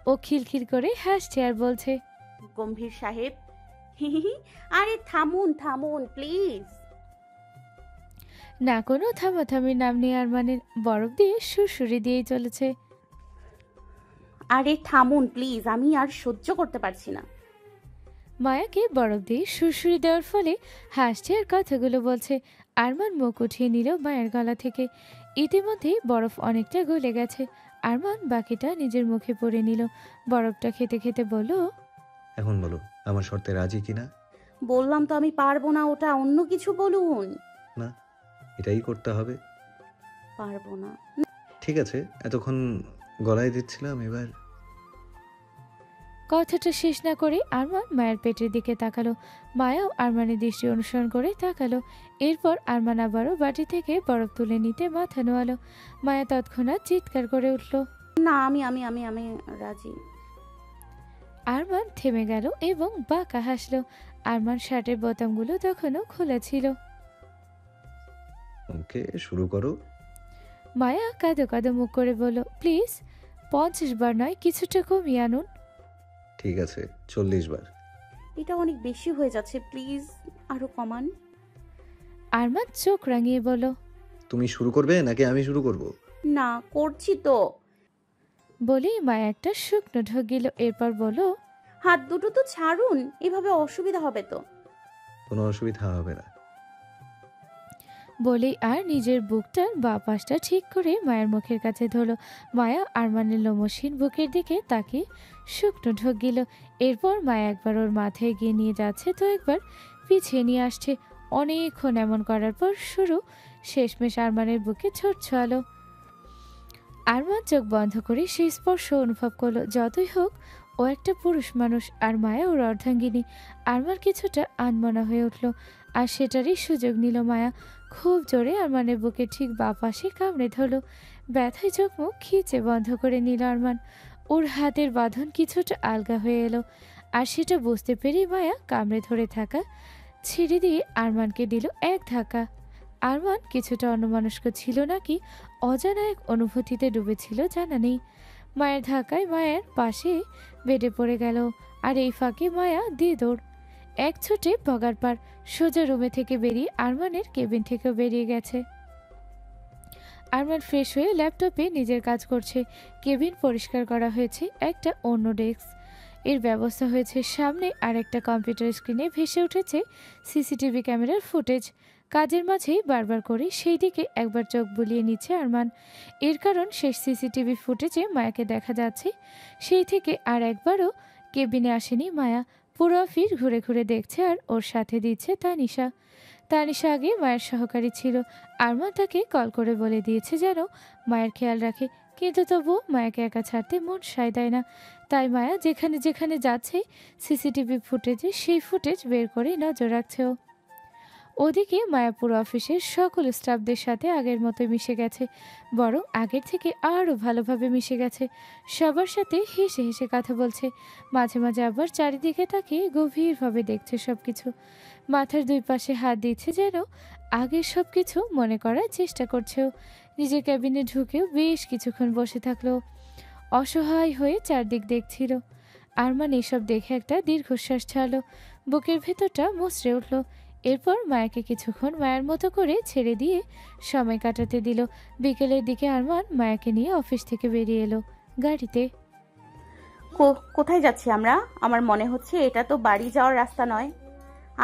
ও খিলখিল করে হাসছে আর বলছে, গম্ভীর সাহেব, আরে থামুন থামুন প্লিজ। না কোনো থামাথামির নাম নেই আরমানের। বরফ দিয়ে সুরসুরি দিয়েই চলেছে। আরে থামুন প্লিজ, আমি আর সহ্য করতে পারছি না। মায়াকে বরফ দিয়ে সুরসুরি দেওয়ার ফলে হাসছে আর কথাগুলো বলছে। আরমান মুখ উঠিয়ে নিল মায়ের গলা থেকে। ইতিমধ্যেই বরফ অনেকটা গলে গেছে। আরমান বাকিটা নিজের মুখে পরে নিল। বরফটা খেতে খেতে বলল, এখন বলো আমার শর্তে রাজি কিনা? বললাম তো আমি পারবো না, ওটা অন্য কিছু বলুন। না, এটাই করতে হবে। পারবো না। ঠিক আছে, এতক্ষণ গলায় দিচ্ছিলাম, এবার। কথাটা শেষ না করে আরমান মায়ের পেটের দিকে তাকালো। মায়াও আরমানের দৃষ্টি অনুসরণ করে তাকালো। এরপর আরমান আবারও বাটি থেকে বরফ তুলে নিতে মাথা নোয়ালো। মায়া তৎক্ষণাৎ চিৎকার করে উঠল, না, আমি আমি আমি আমি রাজি। আরমান থেমে গেল এবং বাঁকা হাসলো। আরমান শার্টের বোতামগুলো তখনও খোলা ছিল। ওকে, শুরু করো। মায়া কাঁদো কাঁদো মুখ করে বলল, প্লিজ 50 বার নয়, কিছুটা কমিয়ে আনুন। ঠিক আছে, 40 বার। এটা অনেক বেশি হয়ে যাচ্ছে, প্লিজ আরো কমান। আরমান চোখ রাঙিয়ে বলল, তুমি শুরু করবে নাকি আমি শুরু করব? না, করছি তো। বলেই মায়া একটা শুকনো ঢোক গেল। এরপর বলল, হাত দুটো তো ছাড়ুন, এভাবে অসুবিধা হবে তো। কোনো অসুবিধা হবে না। বলেই আর নিজের বুকটার বা পাশটা ঠিক করে মায়ের মুখের কাছে ধরল। মায়া আরমানের লোমসীন বুকের দিকে তাকিয়ে শুকনো ঢোক গেল। এরপর মায়া একবার ওর মাথায় গিয়ে নিয়ে যাচ্ছে তো একবার পিছিয়ে নিয়ে আসছে। অনেকক্ষণ এমন করার পর শুরু শেষমেশ আরমানের বুকে ছোট ছোয়ালো। আরমান চোখ বন্ধ করে সেই স্পর্শ অনুভব করলো। যতই হোক ও একটা পুরুষ মানুষ আর মায়া ওর অর্ধাঙ্গিনী। আরমান কিছুটা আনমনা হয়ে উঠল আর সেটারই সুযোগ নিল মায়া। খুব জোরে আরমানের বুকে ঠিক বাঁ পাশে কামড়ে ধরল। ব্যথায় চোখ মুখ খিচে বন্ধ করে নিল আরমান। ওর হাতের বাঁধন কিছুটা আলগা হয়ে এলো আর সেটা বুঝতে পেরেই মায়া কামড়ে ধরে থাকা ছেড়ে দিয়ে আরমানকে দিল এক ধাক্কা। আরমান কিছুটা অন্যমনস্ক ছিল নাকি অজানা এক অনুভূতিতে ডুবেছিল জানা নেই। মায়ের ধাক্কায় মায়ের পাশে বেডে পড়ে গেল আর এই ফাঁকে মায়া দিয়ে দৌড়। এক ছুটে বগার পার সোজা রুমে থেকে বেরিয়ে আরমানের কেবিন থেকেও বেরিয়ে গেছে। আরমান ফ্রেশ হয়ে ল্যাপটপে নিজের কাজ করছে। কেবিন পরিষ্কার করা হয়েছে, একটা অন্য ডেস্ক এর ব্যবস্থা হয়েছে। সামনে আর একটা কম্পিউটার স্ক্রিনে ভেসে উঠেছে সিসিটিভি ক্যামেরার ফুটেজ। কাজের মাঝেই বারবার করে সেই দিকে একবার চোখ বুলিয়ে নিচ্ছে আরমান। এর কারণ শেষ সিসিটিভি ফুটেজে মায়াকে দেখা যাচ্ছে। সেই থেকে আর একবারও কেবিনে আসেনি মায়া। পুরো অফিস ঘুরে ঘুরে দেখছে আর ওর সাথে দিচ্ছে তানিশা। তানিশা আগে মায়ের সহকারী ছিল। আরমান তাকে কল করে বলে দিয়েছে যেন মায়ের খেয়াল রাখে, কিন্তু তবুও মায়াকে একা ছাড়তে মন সায় দেয় না। তাই মায়া যেখানে যেখানে যাচ্ছে সিসিটিভি ফুটেজে সেই ফুটেজ বের করে নজর রাখছে ও। ওদিকে মায়াপুর অফিসের সকল স্টাফদের সাথে আগের মতোই মিশে গেছে, বরং আগের থেকে আরও ভালোভাবে মিশে গেছে। সবার সাথে হেসে হেসে কথা বলছে, মাঝে মাঝে আবার চারিদিকে তাকে গভীরভাবে দেখছে সব কিছু। মাথার দুই পাশে হাত দিচ্ছে যেন আগের সব কিছু মনে করার চেষ্টা করছেও। নিজের ক্যাবিনে ঢুকেও বেশ কিছুক্ষণ বসে থাকলো, অসহায় হয়ে চারদিক দেখছিল। আরমান এসব দেখে একটা দীর্ঘশ্বাস ছাড়লো, বুকের ভেতরটা মুচড়ে উঠল। এরপর মায়াকে কিছুক্ষণ মায়ের মতো করে ছেড়ে দিয়ে সময় কাটাতে দিল। বিকেলের দিকে আরমান মায়াকে নিয়ে অফিস থেকে বেরিয়ে এলো গাড়িতে। কোথায় যাচ্ছি আমরা? আমার মনে হচ্ছে এটা তো বাড়ি যাওয়ার রাস্তা নয়।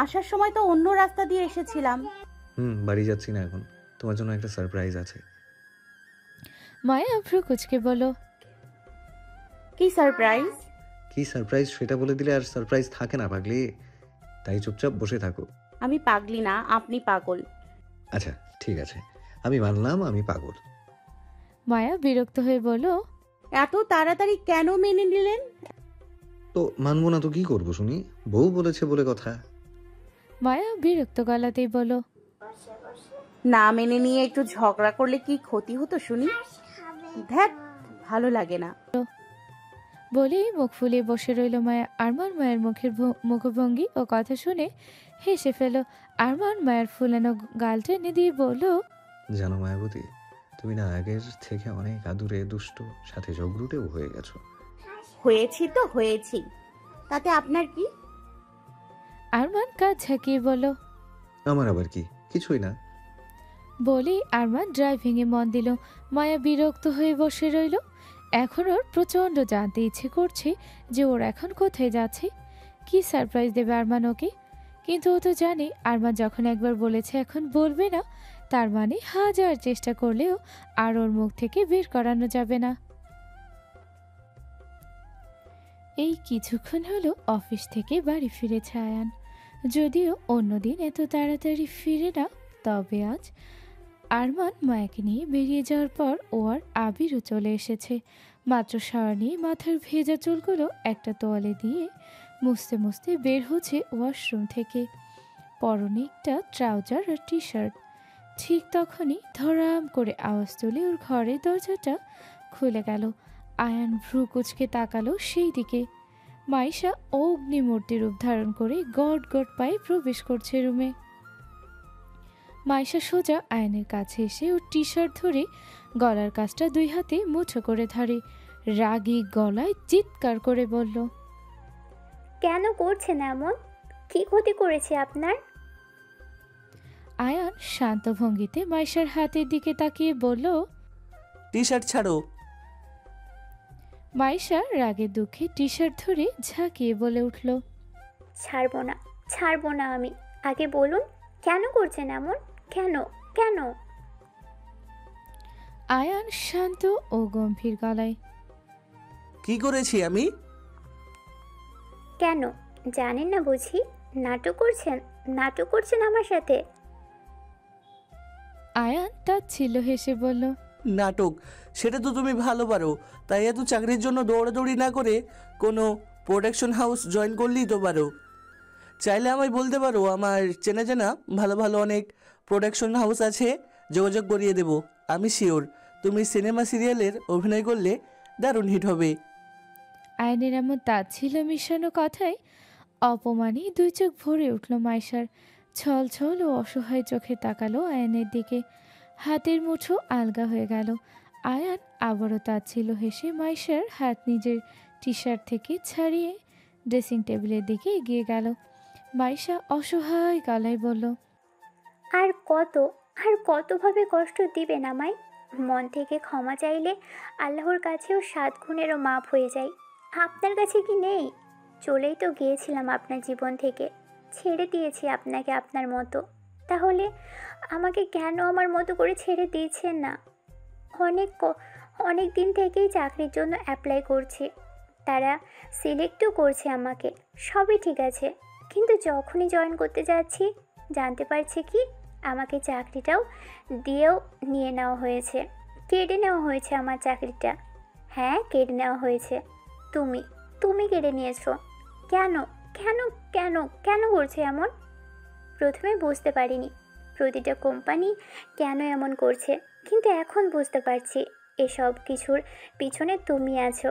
আসার সময় তো অন্য রাস্তা দিয়ে এসেছিলাম। বাড়ি যাচ্ছি না, এখন তোমার জন্য একটা সারপ্রাইজ আছে। মায়া ভ্রু কুচকে বলল, কি সারপ্রাইজ? কি সারপ্রাইজ সেটা বলে দিলে আর সারপ্রাইজ থাকে না পাগলি, তাই চুপচাপ বসে থাকো। আমি পাগলি না, আপনি পাগল। আচ্ছা ঠিক আছে, আমি মানলাম আমি পাগল। মায়া বিরক্ত হয়ে বলল, এত তাড়াতাড়ি কেন মেনে নিলেন? তো মানবো না তো কি করবো শুনি, বউ বলেছে বলে কথা। মায়া বিরক্ত গলাতেই বলল, না মেনে নিয়ে একটু ঝগড়া করলে কি ক্ষতি হতো শুনি? ধ্যাত, ভালো লাগে না। বলেই মুখ ফুলিয়ে বসে রইল মায়া। আরমান মায়ের মুখভঙ্গি ও কথা শুনে হেসে ফেল। আরমান মায়ের ফুলানো গাল টেনে দিয়ে বলল, জানো মায়াবতী, তুমি না আগের থেকে অনেক আদুরে দুষ্ট, সাথে ঝগড়ুটেও হয়ে গেছো। হয়েছি তো হয়েছি, তাতে আপনার কি? আরমান কাজ ঝাঁকিয়ে বলল, আমার আবার কি, কিছুই না। বলেই আরমান ড্রাইভিংয়ে মন দিল। মায়া বিরক্ত হয়ে বসে রইল। এখন ওর প্রচণ্ড জানতে ইচ্ছে করছে যে ওর এখন কোথায় যাচ্ছে, কি সারপ্রাইজ দেবে আরমান ওকে। কিন্তু ও তো জানে আরমান যখন একবার বলেছে এখন বলবে না, তার মানে হাজার চেষ্টা করলেও আর ওর মুখ থেকে বের করানো যাবে না। এই কিছুক্ষণ হলো অফিস থেকে বাড়ি ফিরেছে আয়ান। যদিও অন্যদিন এত তাড়াতাড়ি ফিরে না, তবে আজ আরমান মায়াকে নিয়ে বেরিয়ে যাওয়ার পর ও আর আবিরও চলে এসেছে। মাত্র শাওয়ার নিয়ে মাথার ভেজা চুলগুলো একটা তোয়ালে দিয়ে মুছতে মুছতে বের হচ্ছে ওয়াশরুম থেকে। পরনে একটা ট্রাউজার আর টি শার্ট। ঠিক তখনই ধরাম করে আওয়াজ তুলে ওর ঘরের দরজাটা খুলে গেল। আয়ান ভ্রু কুচকে তাকালো সেই দিকে। মাইশা অগ্নিমূর্তি রূপ ধারণ করে গট গট পায়ে প্রবেশ করছে রুমে। মাইশা সোজা আয়নের কাছে এসে ওর টি শার্ট ধরে গলার কাছটা দুই হাতে মুঠো করে ধরে রাগী গলায় চিৎকার করে বলল, কেন করছেন এমন? কি ক্ষতি করেছে আপনার? আয়ান শান্ত ভঙ্গিতে মাইশার হাতের দিকে তাকিয়ে বলল, টি শার্ট ছাড়ো। মাইশা রাগে দুঃখে টি শার্ট ধরে ঝাঁকিয়ে বলে উঠল, ছাড়বো না, ছাড়বো না আমি। আগে বলুন কেন করছেন এমন? কেন কেন? আয়ান শান্ত ও গম্ভীর গলায়, কি করেছি আমি? কেন জানেন না বুঝি? নাটক করছেন, নাটক করছেন আমার সাথে। আয়ান তাচ্ছিল্য হেসে বলল, নাটক, সেটা তো তুমি ভালো পারো। তাই এত চাকরির জন্য দৌড়াদৌড়ি না করে কোনো প্রোডাকশন হাউস জয়েন করলেই তো পারো। চাইলে আমায় বলতে পারো, আমার চেনা জানা ভালো ভালো অনেক প্রোডাকশন হাউস আছে, যোগাযোগ করিয়ে দেব। আমি শিওর তুমি সিনেমা সিরিয়ালের অভিনয় করলে দারুণ হিট হবে। আয়নের এমন তাচ্ছিল্য মিশানো কথায় অপমানে দুই চোখ ভরে উঠল মাইশার। ছল ছল ও অসহায় চোখে তাকালো আয়ানের দিকে। হাতের মুঠো আলগা হয়ে গেল। আয়ান আবারও তাচ্ছিল্য হেসে মাইশার হাত নিজের টি শার্ট থেকে ছাড়িয়ে ড্রেসিং টেবিলের দিকে এগিয়ে গেল। মাইশা অসহায় গলায় বলল, আর কতভাবে কষ্ট দিবেন আমায়? মন থেকে ক্ষমা চাইলে আল্লাহর কাছেও 7 গুণেরও মাপ হয়ে যায়। আপনার কাছে কি নেই? চলেই তো গিয়েছিলাম আপনার জীবন থেকে, ছেড়ে দিয়েছি আপনাকে আপনার মতো। তাহলে আমাকে কেন আমার মতো করে ছেড়ে দিয়েছেন না? অনেক দিন থেকেই চাকরির জন্য অ্যাপ্লাই করছি, তারা সিলেক্টও করছে আমাকে, সবই ঠিক আছে। কিন্তু যখনই জয়েন করতে যাচ্ছি জানতে পারছি কি আমাকে চাকরিটাও দিয়েও নিয়ে নেওয়া হয়েছে, কেড়ে নেওয়া হয়েছে আমার চাকরিটা। হ্যাঁ, কেড়ে নেওয়া হয়েছে। তুমি কেড়ে নিয়েছো। কেন কেন কেন কেন করছে এমন? প্রথমে বুঝতে পারিনি প্রতিটা কোম্পানি কেন এমন করছে, কিন্তু এখন বুঝতে পারছি এসব কিছুর পিছনে তুমি আছো।